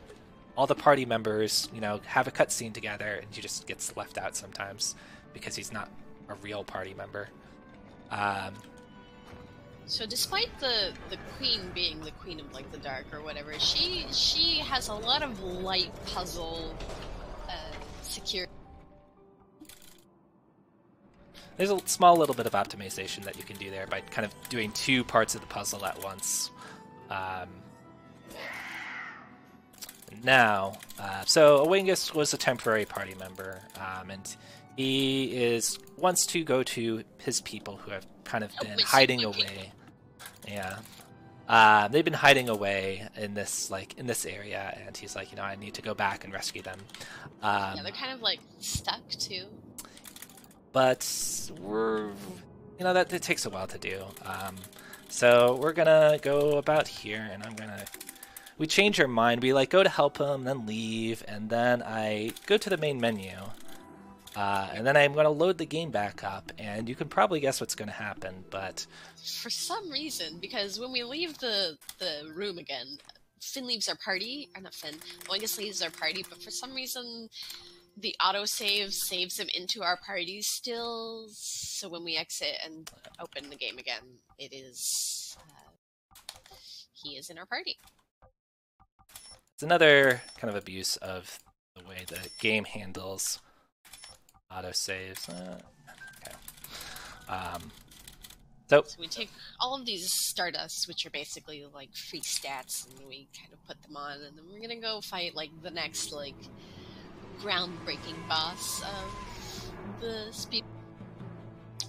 all the party members, you know, have a cutscene together, and he just gets left out sometimes because he's not a real party member. So despite the queen being the queen of like the dark or whatever, she has a lot of light puzzle security. There's a small little bit of optimization that you can do there by kind of doing two parts of the puzzle at once. So Oengus was a temporary party member, and he wants to go to his people who have kind of been hiding away. Yeah. They've been hiding away in this area, and he's like, you know, I need to go back and rescue them. Yeah, they're kind of like stuck too. But that takes a while to do. So we're gonna go about here, and we change our mind. We like go to help him, then leave, and then I go to the main menu. And then I'm going to load the game back up, and you can probably guess what's going to happen, but... For some reason, because when we leave the room again, Finn leaves our party, or not Finn, Oengus leaves our party, but for some reason the autosave saves him into our party still, so when we exit and open the game again, it is... he is in our party. It's another kind of abuse of the way the game handles autosaves. Okay. So we take all of these Stardusts, which are basically like free stats, and we kind of put them on, and then we're gonna go fight like the next like groundbreaking boss of the speed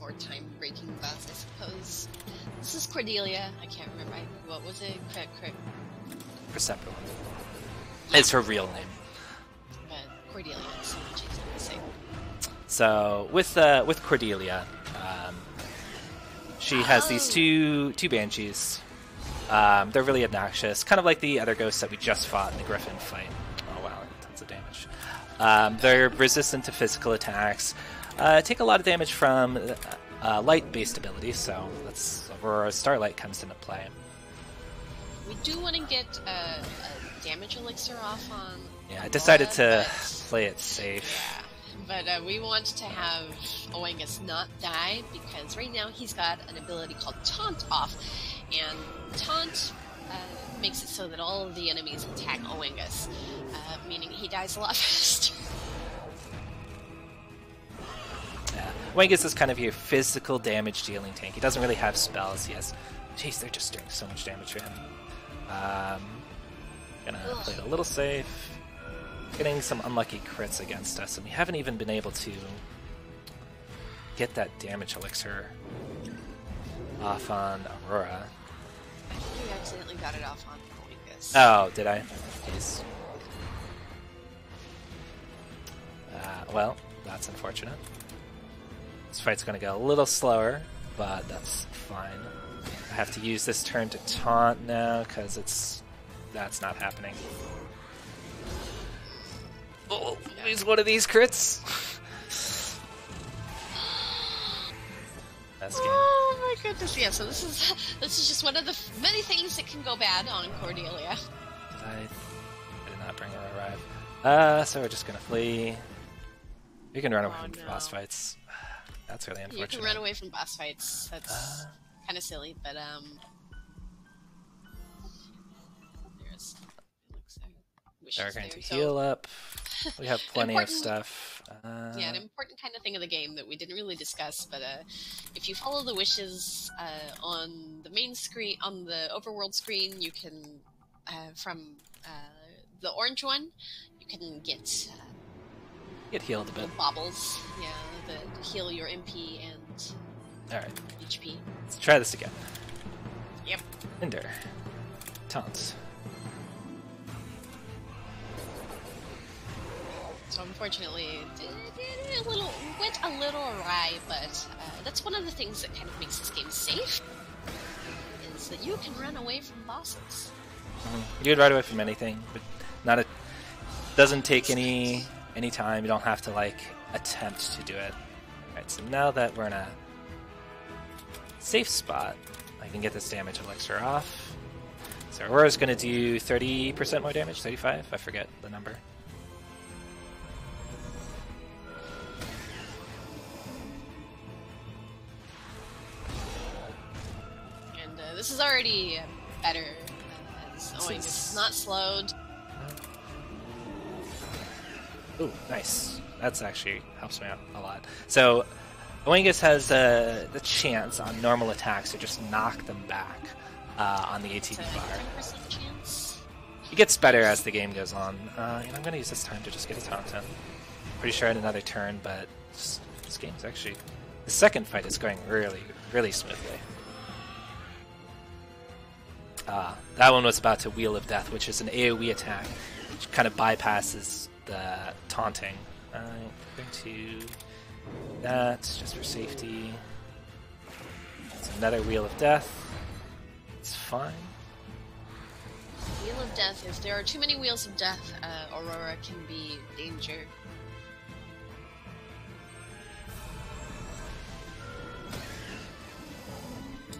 or time-breaking boss, I suppose. This is Cordelia. I can't remember what was it. Perceptor. Yeah. It's her real name. But Cordelia is so much easier to say. So with Cordelia, she has these two banshees. They're really obnoxious, kind of like the other ghosts that we just fought in the Griffin fight. Oh wow, tons of damage. They're resistant to physical attacks. Take a lot of damage from light-based abilities, so that's where Starlight comes into play. We do want to get a damage elixir off on. Yeah, I decided to play it safe. Yeah. But we want to have Oengus not die, because right now he's got an ability called Taunt off, and Taunt makes it so that all of the enemies attack Oengus, meaning he dies a lot faster. Yeah, Oengus is kind of your physical damage dealing tank. He doesn't really have spells. He has... Jeez, they're just doing so much damage to him. Gonna play it a little safe. Getting some unlucky crits against us, and we haven't even been able to get that damage elixir off on Aurora. I think we accidentally got it off on Oengus. Oh, did I? Jeez. Well, that's unfortunate. This fight's gonna go a little slower, but that's fine. I have to use this turn to taunt now, because that's not happening. Oh, he's one of these crits. That's game. Oh my goodness! Yeah, so this is just one of the many things that can go bad on Cordelia. I did not bring her arrive. So we're just gonna flee. You can run away from boss fights. That's really unfortunate. You can run away from boss fights. That's kind of silly, but They're going to heal up. We have plenty of stuff. Yeah, an important kind of thing of the game that we didn't really discuss, but if you follow the wishes on the main screen, on the overworld screen, you can, from the orange one, you can get healed a bit. Baubles, yeah, that heal your MP and HP. Let's try this again. Yep. Ender. Taunts. So unfortunately, it went a little awry, but that's one of the things that kind of makes this game safe, is that you can run away from bosses. You can run away from anything, but doesn't take any time. You don't have to like attempt to do it. Alright, so now that we're in a safe spot, I can get this damage elixir off. So Aurora's going to do 30% more damage, 35? I forget the number. And this is already better. It's not slowed. Ooh, nice. That's actually helps me out a lot. So Oangus has the chance on normal attacks to just knock them back on the ATB bar. 10% chance. It gets better as the game goes on. I'm going to use this time to just get a taunt in. Pretty sure I had another turn, but this game's actually... The second fight is going really, really smoothly. That one was about to Wheel of Death, which is an AoE attack, which kind of bypasses the taunting. I'm going to that just for safety. It's another Wheel of Death. It's fine. Wheel of Death. If there are too many Wheels of Death, Aurora can be danger.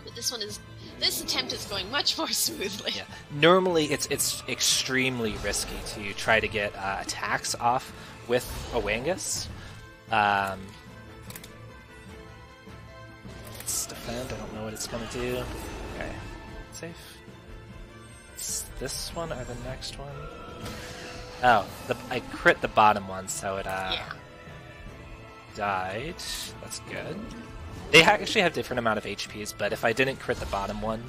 But this attempt is going much more smoothly. Yeah. Normally, it's extremely risky to try to get attacks off with Oangus. Let's defend. I don't know what it's going to do. Okay, safe. It's this one or the next one? Oh, I crit the bottom one, so it died. That's good. They actually have different amount of HPs, but if I didn't crit the bottom one,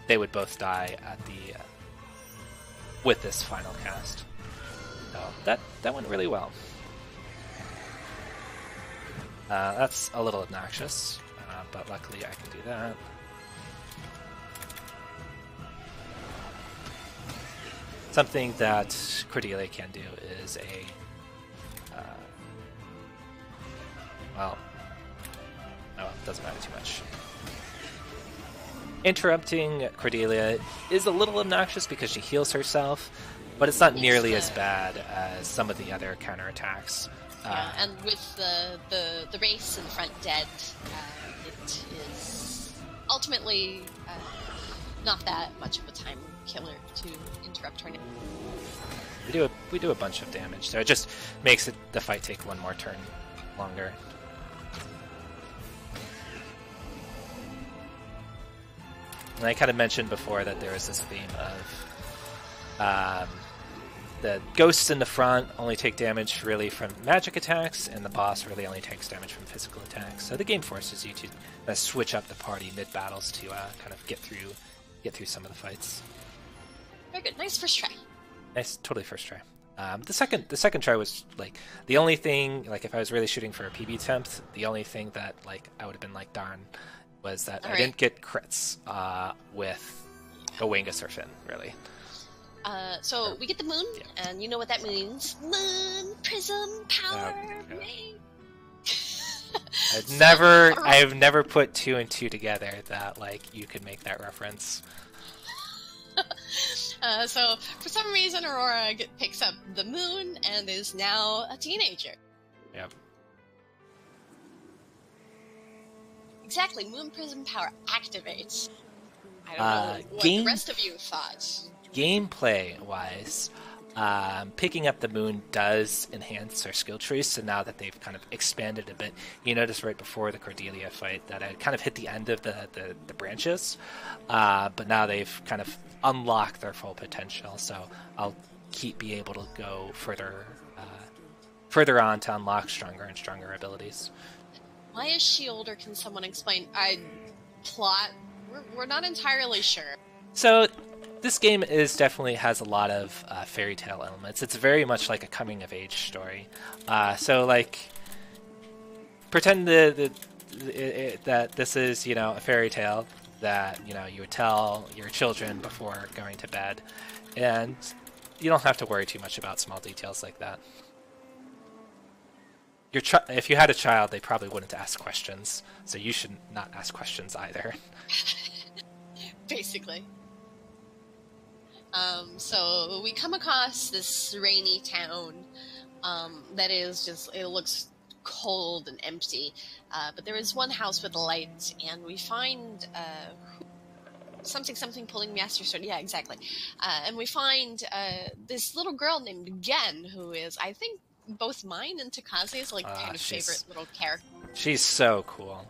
they would both die at the with this final cast. So that went really well. That's a little obnoxious, but luckily I can do that. Something that Cordelia can do is well, oh, it doesn't matter too much. Interrupting Cordelia is a little obnoxious because she heals herself, but it's not nearly as bad as some of the other counterattacks. Yeah, and with the race in front dead, it is ultimately not that much of a time killer to interrupt her. We do a bunch of damage, so it just makes the fight take one more turn longer. And I kind of mentioned before that there is this theme of the ghosts in the front only take damage really from magic attacks, and the boss really only takes damage from physical attacks. So the game forces you to switch up the party mid-battles to kind of get through some of the fights. Very good. Nice first try. Nice, totally first try. The second try was like the only thing, like if I was really shooting for a PB temp, the only thing that like I would have been like darn was that I didn't get crits with Oangus or Finn, really. So we get the moon, and you know what that means. Moon, prism, power, I've never put 2 and 2 together that like you could make that reference. So for some reason Aurora picks up the moon and is now a teenager. Yep. Exactly, moon prism power activates. I don't know what the rest of you thought. Gameplay-wise, picking up the moon does enhance their skill trees, so now that they've kind of expanded a bit, you notice right before the Cordelia fight that I kind of hit the end of the branches, but now they've kind of unlocked their full potential, so I'll be able to go further on to unlock stronger and stronger abilities. Why is she older? Can someone explain? Plot? We're not entirely sure. So this game definitely has a lot of fairy tale elements. It's very much like a coming of age story. So like, pretend that this is a fairy tale that you would tell your children before going to bed, and you don't have to worry too much about small details like that. If you had a child, they probably wouldn't ask questions, so you should not ask questions either. Basically. So we come across this rainy town that is it looks cold and empty, but there is one house with a light, and we find something something pulling master sword. Yeah, exactly. And we find this little girl named Gen, who is, I think, both mine and Takaze's kind of favorite little character. She's so cool.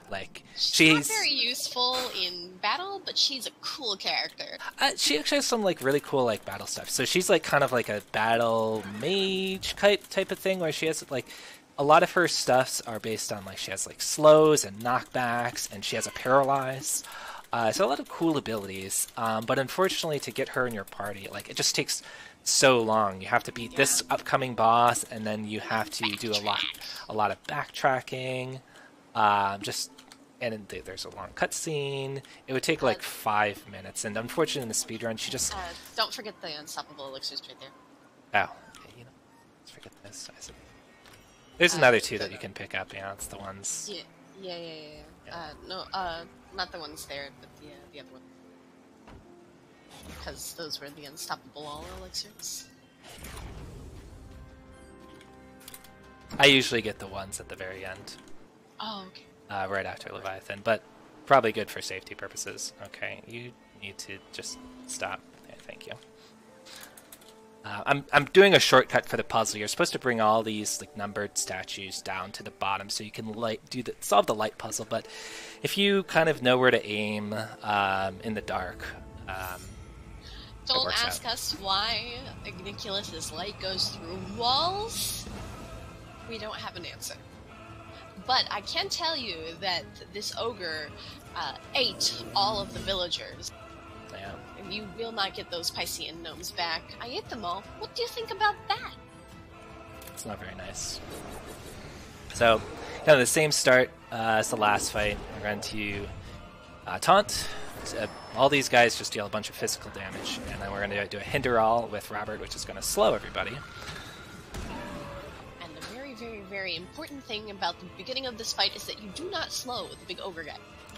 Like she's not very useful in battle, but she's a cool character. She actually has some like really cool like battle stuff. So she's like kind of like a battle mage type of thing, where she has like a lot of her stuffs are based on like she has like slows and knockbacks, and she has a paralyze. So a lot of cool abilities. But unfortunately, to get her in your party, like it just takes so long. You have to beat this upcoming boss, and then you have to do a lot of backtracking. And there's a long cutscene. It would take like 5 minutes, and unfortunately in the speedrun, she just... don't forget the unstoppable elixirs right there. Oh, okay, you know, let's forget this. There's another two that you can pick up, yeah, it's the ones... Yeah. No, not the ones there, but the other one. Because those were the unstoppable all elixirs. I usually get the ones at the very end. Oh, okay. Right after Leviathan, but probably good for safety purposes. Okay, you need to just stop. Yeah, thank you. I'm doing a shortcut for the puzzle. You're supposed to bring all these like numbered statues down to the bottom so you can solve the light puzzle. But if you kind of know where to aim in the dark, don't ask us why Igniculus's light goes through walls. We don't have an answer. But I can tell you that this ogre ate all of the villagers. Yeah. And you will not get those Piscean gnomes back. I ate them all. What do you think about that? It's not very nice. So, kind of the same start as the last fight. We're going to taunt. All these guys just deal a bunch of physical damage. And then we're going to do a hinder all with Robert, which is going to slow everybody. Very important thing about the beginning of this fight is that you do not slow the big ogre guy.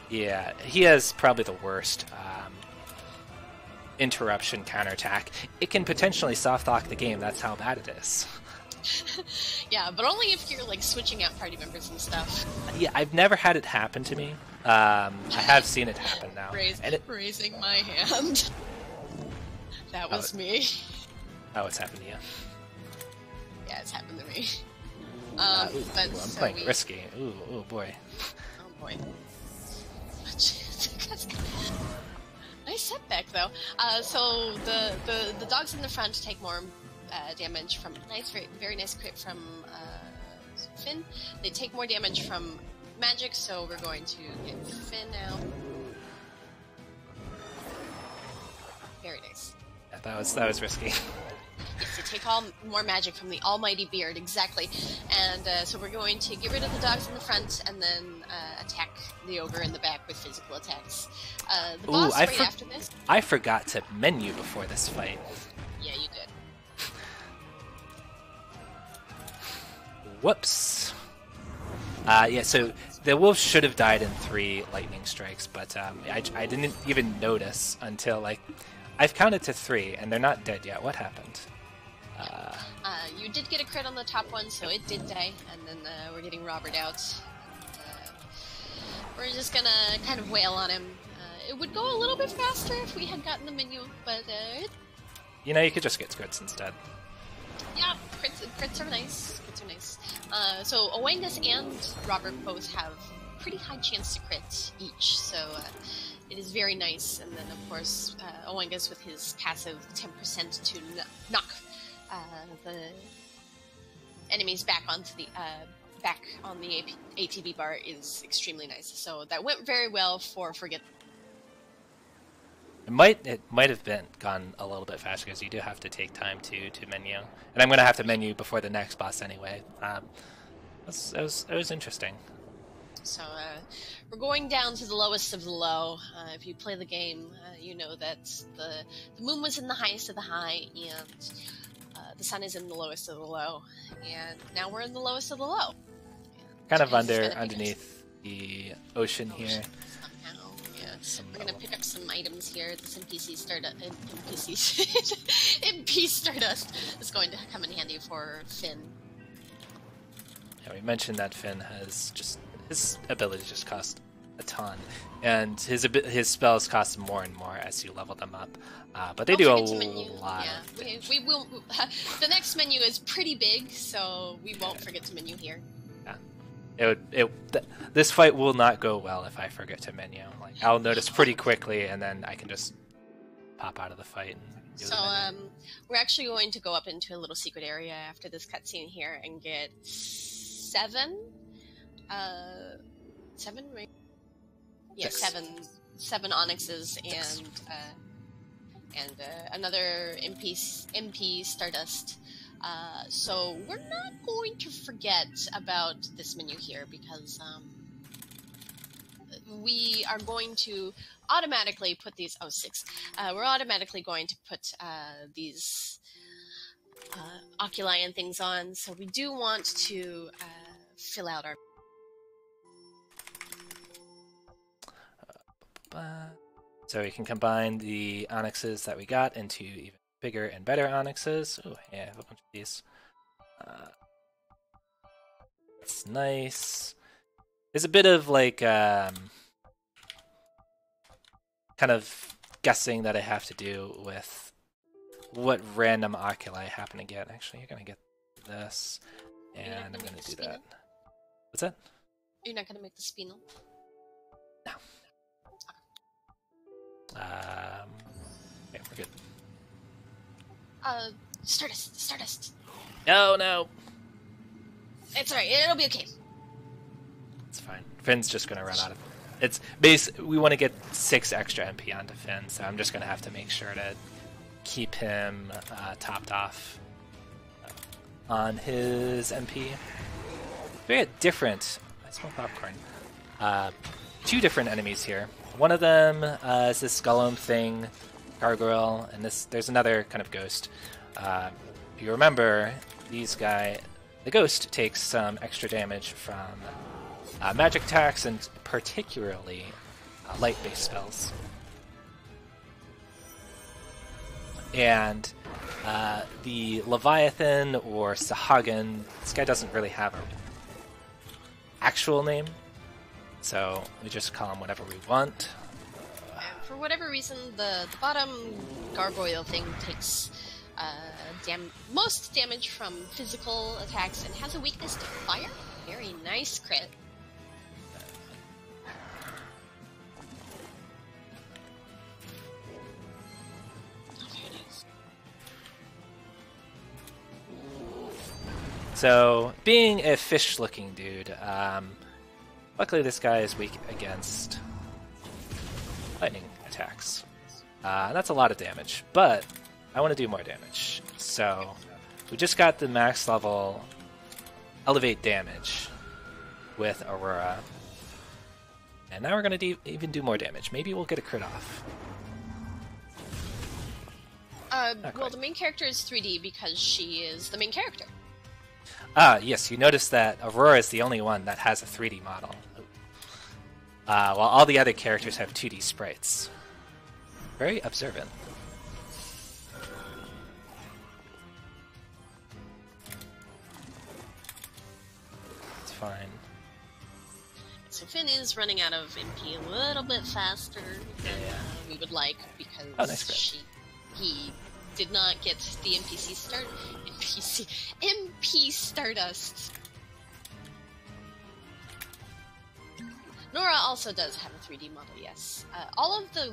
Yeah, he has probably the worst interruption counterattack. It can potentially soft lock the game. That's how bad it is. Yeah, but only if you're like switching out party members and stuff. Yeah, I've never had it happen to me. I have seen it happen now. Raising my hand. That was me. Oh, it's happened to you. Yeah, it's happened to me. I'm playing risky. Ooh, boy. Oh, boy. Nice setback, though. So the dogs in the front take more damage from very nice crit from Finn. They take more damage from magic, so we're going to get Finn now. Very nice. Yeah, that was risky. To take more magic from the almighty beard, exactly. And so we're going to get rid of the dogs in the front and then attack the ogre in the back with physical attacks. The boss after this... I forgot to menu before this fight. Yeah, you did. Whoops. Yeah, so the wolf should have died in 3 lightning strikes, but I didn't even notice until, like... I've counted to 3, and they're not dead yet. What happened? You did get a crit on the top one, so it did die, and then we're getting Robert out. We're just gonna kind of wail on him. It would go a little bit faster if we had gotten the menu, but... You know, you could just get crits instead. Yeah, crits are nice. Crits are nice. So Oangus and Robert both have pretty high chance to crit each, so... it is very nice, and then of course Oangus with his passive 10% to knock the enemies back onto the ATB bar is extremely nice. So that went very well for Forget. It might have gone a little bit faster because you do have to take time to menu, and I'm going to have to menu before the next boss anyway. It was interesting. So we're going down to the lowest of the low. If you play the game, you know that the moon was in the highest of the high, and the sun is in the lowest of the low. And now we're in the lowest of the low. Kind of underneath the ocean here. Somehow, yeah. We're gonna pick up some items here. This NPC Stardust is going to come in handy for Finn. Yeah, we mentioned that Finn has just... his abilities just cost a ton, and his spells cost more and more as you level them up. But they Don't do a forget to menu. lot. Yeah, we will. The next menu is pretty big, so we won't forget to menu here. Yeah, this fight will not go well if I forget to menu. Like I'll notice pretty quickly, and then I can just pop out of the fight. And So we're actually going to go up into a little secret area after this cutscene here and get 7, right? Yeah, 7 onyxes and another MP Stardust. So we're not going to forget about this menu here because we are going to automatically put these. Oh, 6. We're automatically going to put these oculi and things on. So we do want to fill out our. So we can combine the onyxes that we got into even bigger and better onyxes. Oh, yeah, I have a bunch of these. It's nice. There's a bit of like kind of guessing that I have to do with what random oculi I happen to get. Actually, you're gonna get this, and I'm gonna do that. What's that? You're not gonna make the spinel. No. Yeah, we're good. Stardust. No. It's alright. It'll be okay. It's fine. Finn's just gonna run out of. It's we want to get 6 extra MP onto Finn, so I'm just gonna have to make sure to keep him topped off on his MP. Very different. I smell popcorn. 2 different enemies here. One of them is this Gollum thing, gargoyle, and there's another kind of ghost. If you remember, the ghost takes some extra damage from magic attacks and particularly light-based spells. And the Leviathan or Sahagin, this guy doesn't really have an actual name, so we just call him whatever we want. For whatever reason, the bottom gargoyle thing takes most damage from physical attacks and has a weakness to fire. Very nice crit. So, being a fish-looking dude, luckily this guy is weak against lightning attacks. That's a lot of damage, but I want to do more damage. So, we just got the max level elevate damage with Aurora. And now we're going to even do more damage. Maybe we'll get a crit off. Well, the main character is 3D because she is the main character. Yes, you notice that Aurora is the only one that has a 3D model. While all the other characters have 2D sprites. Very observant. It's fine. So Finn is running out of MP a little bit faster than we would like because he did not get the MP Stardust. Nora also does have a 3D model, yes. All of the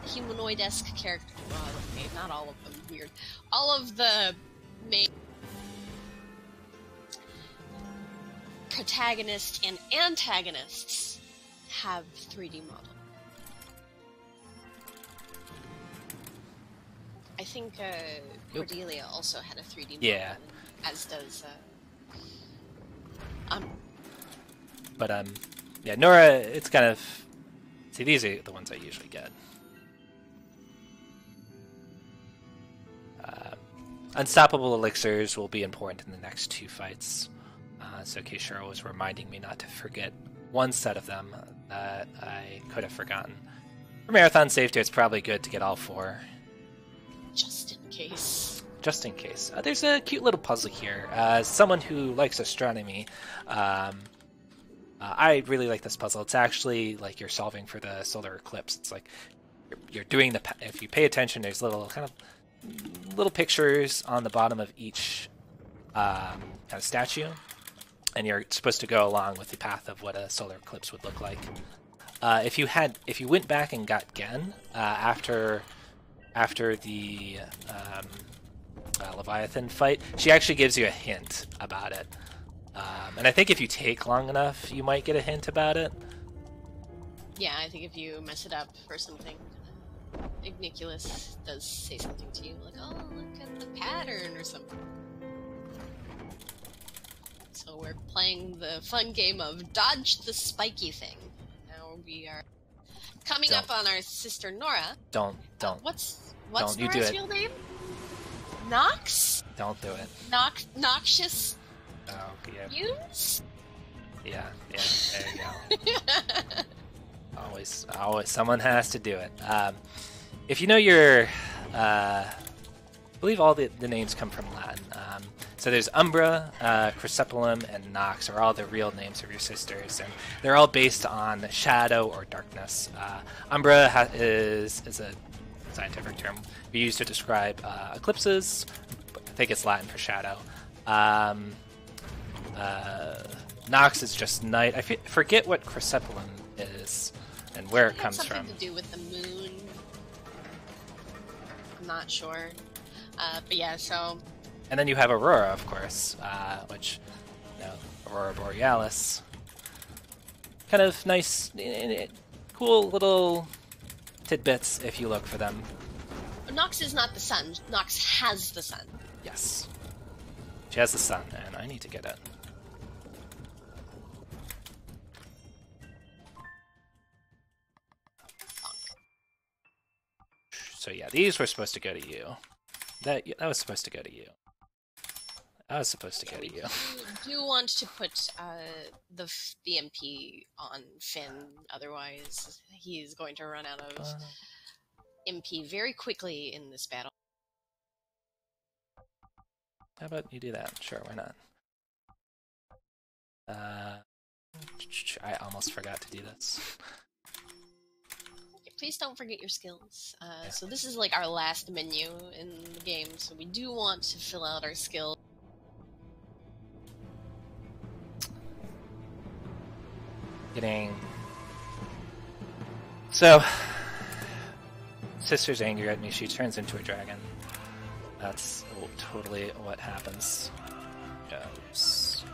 humanoid-esque characters, well, okay, not all of them, weird. All of the main protagonists and antagonists have 3D model. I think Cordelia also had a 3D model, yeah, as does yeah, Nora, it's kind of... See, these are the ones I usually get. Unstoppable elixirs will be important in the next 2 fights. So Keishara was reminding me not to forget one set of them that I could have forgotten. For marathon safety, it's probably good to get all 4. Just in case. Just in case. There's a cute little puzzle here. Someone who likes astronomy I really like this puzzle. It's actually like you're solving for the solar eclipse. It's like you're doing the. If you pay attention, there's little pictures on the bottom of each kind of statue, and you're supposed to go along with the path of what a solar eclipse would look like. If you went back and got Gen after the Leviathan fight, she actually gives you a hint about it. And I think if you take long enough, you might get a hint about it. Yeah, I think if you mess it up or something, Igniculus does say something to you, like, oh, look at the pattern or something. So we're playing the fun game of Dodge the Spiky Thing. Now we are coming up on our sister Nora. Don't. What's don't you Nora's do it. real name? Nox? Don't do it. Noxious Oh, yeah. Fumes? Yeah, there you go. Always, someone has to do it. If you know your, I believe all the names come from Latin. So there's Umbra, Chrysipelum, and Nox are all the real names of your sisters, and they're all based on shadow or darkness. Umbra is a scientific term we use to describe eclipses. I think it's Latin for shadow. Nox is just night. I forget what Chrysipelum is and where it comes from. Something to do with the moon. I'm not sure. But yeah, so... And then you have Aurora, of course, which, Aurora Borealis. Kind of nice, cool little tidbits if you look for them. Nox is not the sun. Nox has the sun. Yes. She has the sun, and I need to get it. So yeah, these were supposed to go to you. That was supposed to go to you. That was supposed to go to you. You do want to put the MP on Finn, otherwise he's going to run out of MP very quickly in this battle. How about you do that? Sure, why not? I almost forgot to do this. Please don't forget your skills. So this is like our last menu in the game, so we do want to fill out our skills. So, sister's angry at me, she turns into a dragon. That's totally what happens. Oops.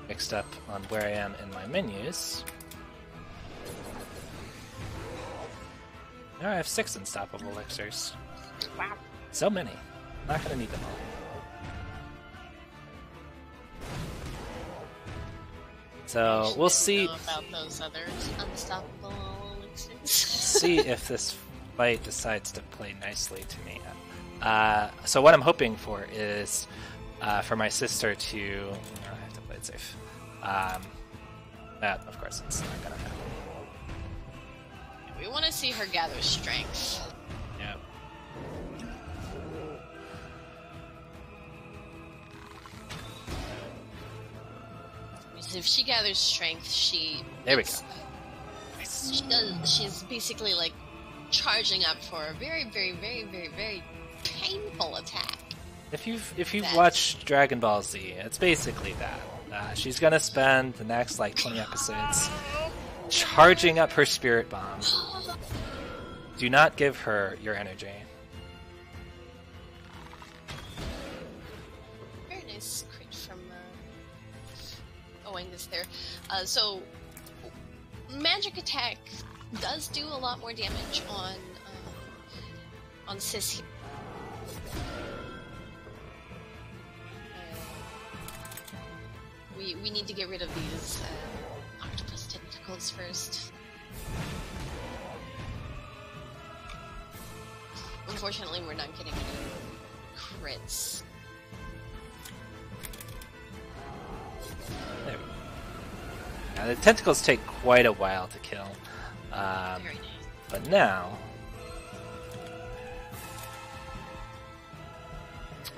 Mixed up on where I am in my menus. Now I have 6 unstoppable elixirs. Wow. So many. Not gonna need them all. So we'll see. About those other unstoppable elixirs. See if this fight decides to play nicely to me. So what I'm hoping for is for my sister to. I have to play it safe. That, of course, it's not gonna happen. We want to see her gather strength. Yeah. If she gathers strength, there we go. She's basically like charging up for a very, very, very, very, very painful attack. If you've watched Dragon Ball Z, it's basically that. She's gonna spend the next like 20 episodes charging up her spirit bomb. Do not give her your energy. Very nice crit from Angus there. So magic attack does do a lot more damage on Sis here. We need to get rid of these octopus tentacles first. Unfortunately, we're not getting any crits. There we go. Now, the tentacles take quite a while to kill. Very nice. But now,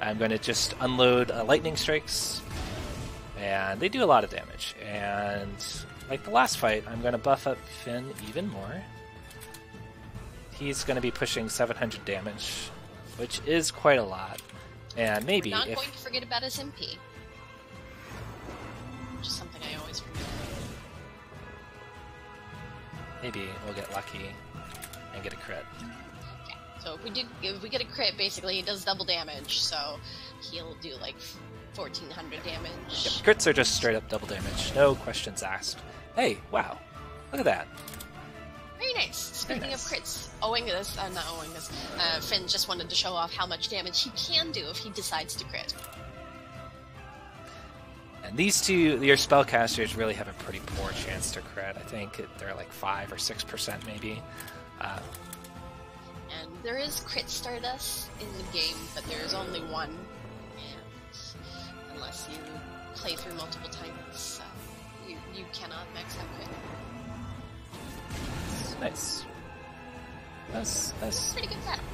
I'm going to just unload lightning strikes. and they do a lot of damage. And like the last fight, I'm going to buff up Finn even more. He's going to be pushing 700 damage, which is quite a lot. And maybe We're not going to forget about his MP. Which is something I always forget. Maybe we'll get lucky and get a crit. Okay. So if we get a crit, basically he does double damage, so he'll do like 1400 damage. Yep, crits are just straight up double damage, no questions asked. Hey, wow, look at that. Very nice. Speaking of crits, Finn just wanted to show off how much damage he can do if he decides to crit. And these two, your spellcasters really have a pretty poor chance to crit. I think they're like 5 or 6% maybe. And there is crit stardust in the game, but there is only one. And unless you play through multiple times, you cannot max out crit. Nice. That's pretty good battle.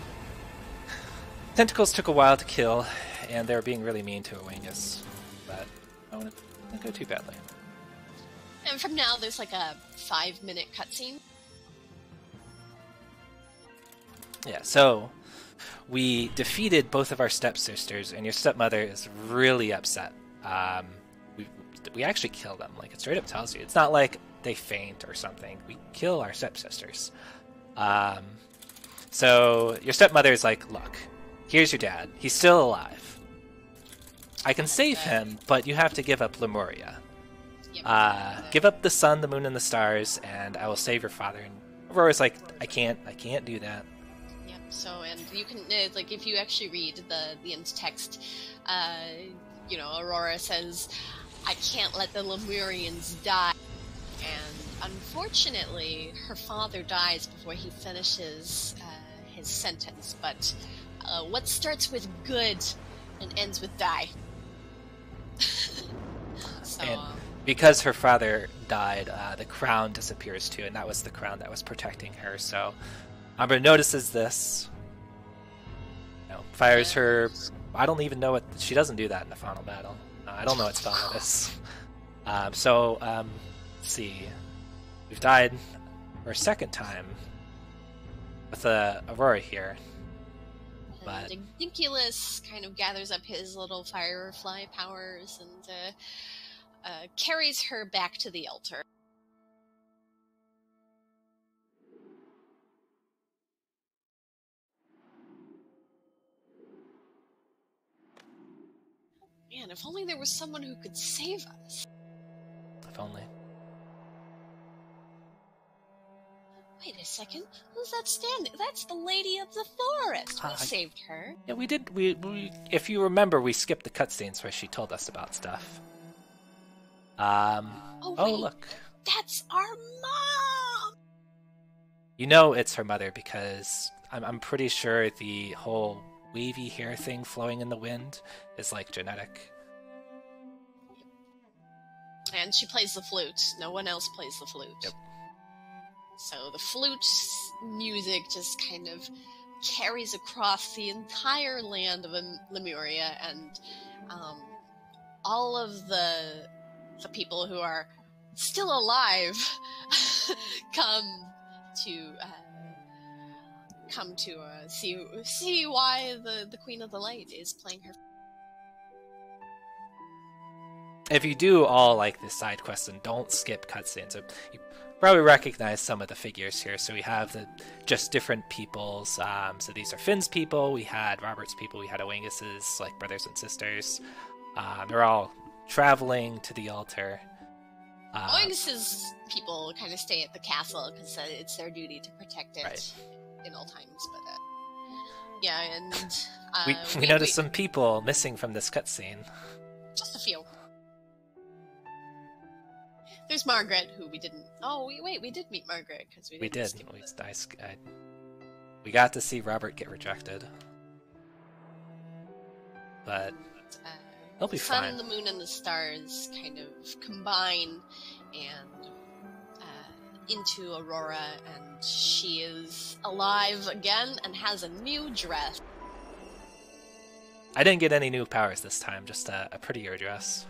Tentacles took a while to kill, and they were being really mean to Oangus, but I wouldn't go too badly. And from now, there's like a 5-minute cutscene. Yeah, so we defeated both of our stepsisters, and your stepmother is really upset. We actually kill them. Like, it straight up tells you. It's not like they faint or something. We kill our stepsisters. So your stepmother is like, look, here's your dad. He's still alive. I can save him, but you have to give up Lemuria. Give up the sun, the moon, and the stars, and I will save your father. And Aurora's like, I can't do that. Yep. So, and you can like if you actually read the end text, Aurora says, I can't let the Lemurians die. And unfortunately, her father dies before he finishes his sentence. But what starts with good and ends with die? So, and because her father died, the crown disappears too, and that was the crown that was protecting her. So Umbra notices this, fires her. I don't even know what she doesn't do that in the final battle. I don't know what spell that is. Let's see. We've died for a second time with Aurora here. But Dinculus kind of gathers up his little firefly powers and carries her back to the altar. Man, if only there was someone who could save us. If only. Wait a second. Who's that standing? That's the Lady of the Forest. We saved her. Yeah, we did. We if you remember, we skipped the cutscenes where she told us about stuff. Oh, look. That's our mom! You know it's her mother because I'm pretty sure the whole wavy hair thing flowing in the wind is like genetic. And she plays the flute. No one else plays the flute. Yep. So the flute's music just kind of carries across the entire land of Lemuria, and all of the people who are still alive come to see why the Queen of the Light is playing her. If you do all like the side quests and don't skip cutscenes, you probably recognize some of the figures here. So we have just different peoples. So these are Finn's people. We had Robert's people. We had Oangus's like brothers and sisters. They're all traveling to the altar. Oangus's people kind of stay at the castle because it's their duty to protect it in all times. But yeah, and we noticed some people missing from this cutscene. Just a few. There's Margaret, who we didn't. Oh, wait, we did meet Margaret because we did. We got to see Robert get rejected, but he'll be fine. The sun, the moon, and the stars kind of combine and into Aurora, and she is alive again and has a new dress. I didn't get any new powers this time, just a prettier dress.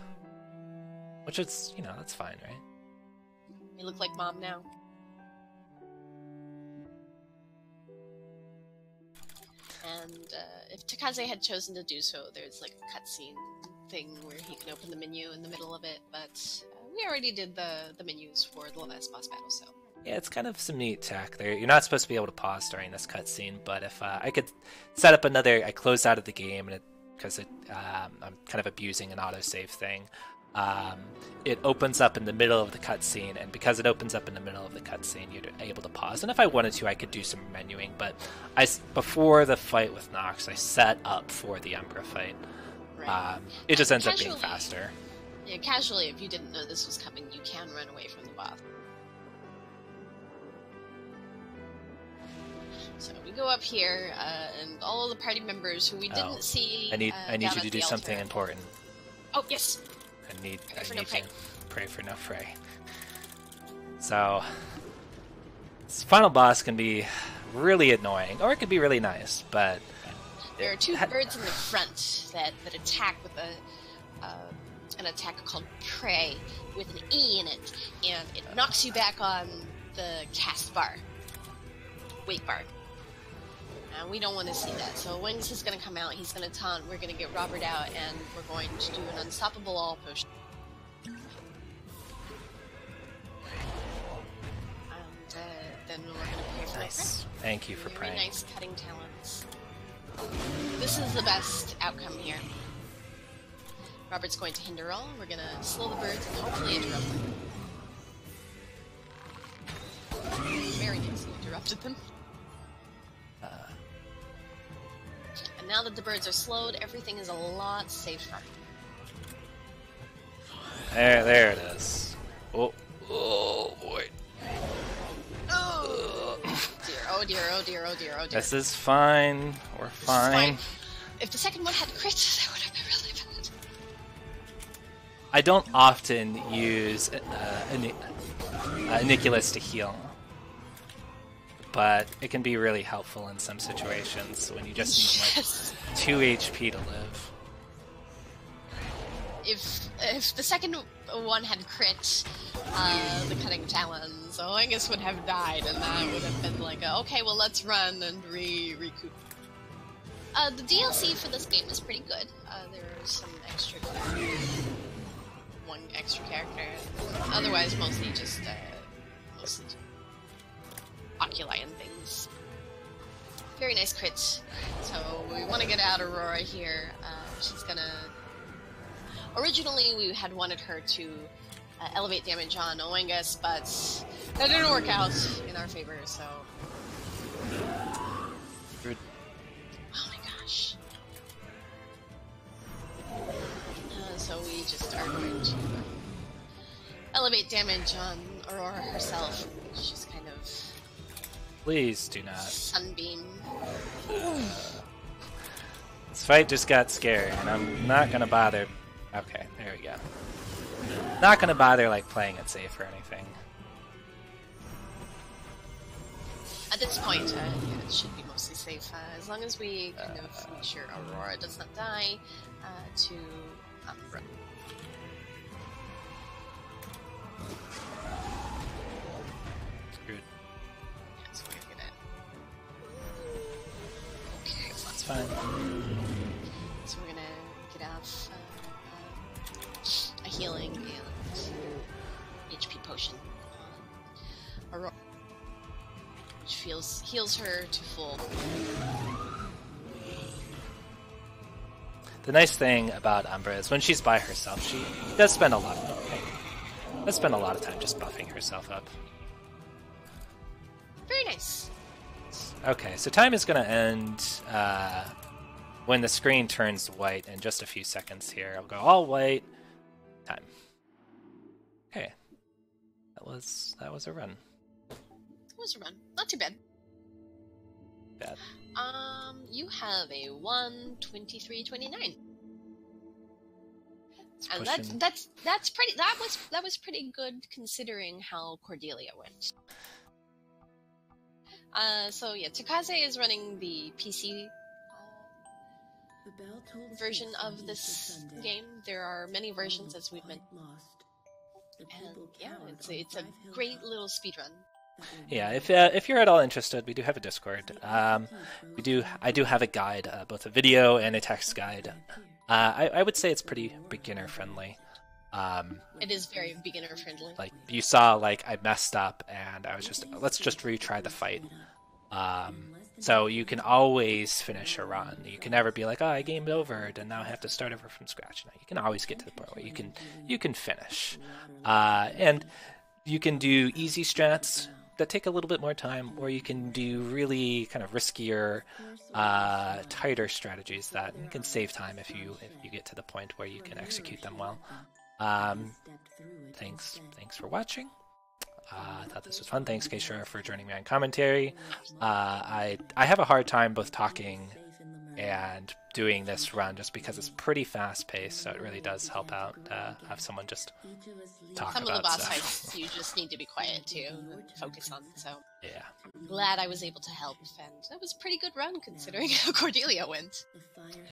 Which is, you know, that's fine, right? You look like Mom now. And if Takaze had chosen to do so, there's like a cutscene thing where he can open the menu in the middle of it, but we already did the menus for the last boss battle, so... Yeah, it's kind of some neat tech there. You're not supposed to be able to pause during this cutscene, but if I could set up another... I closed out of the game, and because I'm kind of abusing an autosave thing. It opens up in the middle of the cutscene, and because it opens up in the middle of the cutscene, you're able to pause. And if I wanted to, I could do some menuing, but before the fight with Nox, I set up for the Umbra fight. Right. It just ends up being faster. Yeah, casually, if you didn't know this was coming, you can run away from the boss. So we go up here, and all of the party members who we didn't see. I need you to do something important. Oh yes. I need you to pray for no fray. So, this final boss can be really annoying, or it could be really nice, but... There are two birds in the front that attack with an attack called Prey, with an E in it, and it knocks you back on the cast bar. Weight bar. And we don't want to see that, so Wings is going to come out, he's going to taunt, we're going to get Robert out, and we're going to do an unstoppable all potion. And then we're going to pray for nice. Thank you for praying. Very nice cutting talents. This is the best outcome here. Robert's going to hinder all, we're going to slow the birds and hopefully interrupt them. Very nicely interrupted them. And now that the birds are slowed, everything is a lot safer. There it is. Oh boy. Oh dear, oh dear, oh dear, oh dear, oh dear. This is fine. We're fine. If the second one had crit, that would have been really bad. I don't often use Aniculus to heal, but it can be really helpful in some situations when you just need like 2 HP to live. If the second one had crit, the cutting talons, Oangus would have died, and that would have been like, okay, well let's run and recoup. The DLC for this game is pretty good. There are some extra one extra character. Otherwise, mostly just most oculi and things. Very nice crit. So we want to get out Aurora here. She's gonna... Originally, we had wanted her to elevate damage on Oangus, but that didn't work out in our favor, so... Good. Oh my gosh. So we just are going to elevate damage on Aurora herself. She's kind of... Please do not. Sunbeam. This fight just got scary, and I'm not gonna bother. Okay, there we go. Not gonna bother like playing it safe or anything. At this point, yeah, it should be mostly safe, as long as we kind of make sure Aurora does not die to Umbra. Good. Yeah, so we're gonna... Okay, so that's fine. So we're gonna get off a healing and HP potion on Aurora, which heals her to full. The nice thing about Umbra is when she's by herself, she does spend a lot of time just buffing herself up. Very nice. Okay, so time is going to end when the screen turns white in just a few seconds here. I'll go all white. Time. Okay. That was a run. It was a run. Not too bad. Bad. You have a 1:23:29. And that's pretty. That was pretty good considering how Cordelia went. So yeah, Takaze is running the PC version of this game. There are many versions, as we've mentioned. And yeah, it's a great little speedrun. Yeah, if you're at all interested, we do have a Discord. I do have a guide, both a video and a text guide. I would say it's pretty beginner friendly. It is very beginner friendly. Like you saw, like I messed up and I was just let's just retry the fight. So you can always finish a run. You can never be like, oh, I gamed over and now I have to start over from scratch. No, you can always get to the point where you can finish, and you can do easy strats that take a little bit more time, or you can do really kind of riskier, tighter strategies that you can save time if you get to the point where you can execute them well. Thanks for watching. I thought this was fun. Thanks, Keishara, for joining me on commentary. I have a hard time both talking and doing this run just because it's pretty fast-paced, so it really does help out have someone just talk Some about of the boss stuff. fights you just need to be quiet to focus on, so Yeah. glad I was able to help, and that was a pretty good run considering how Cordelia went.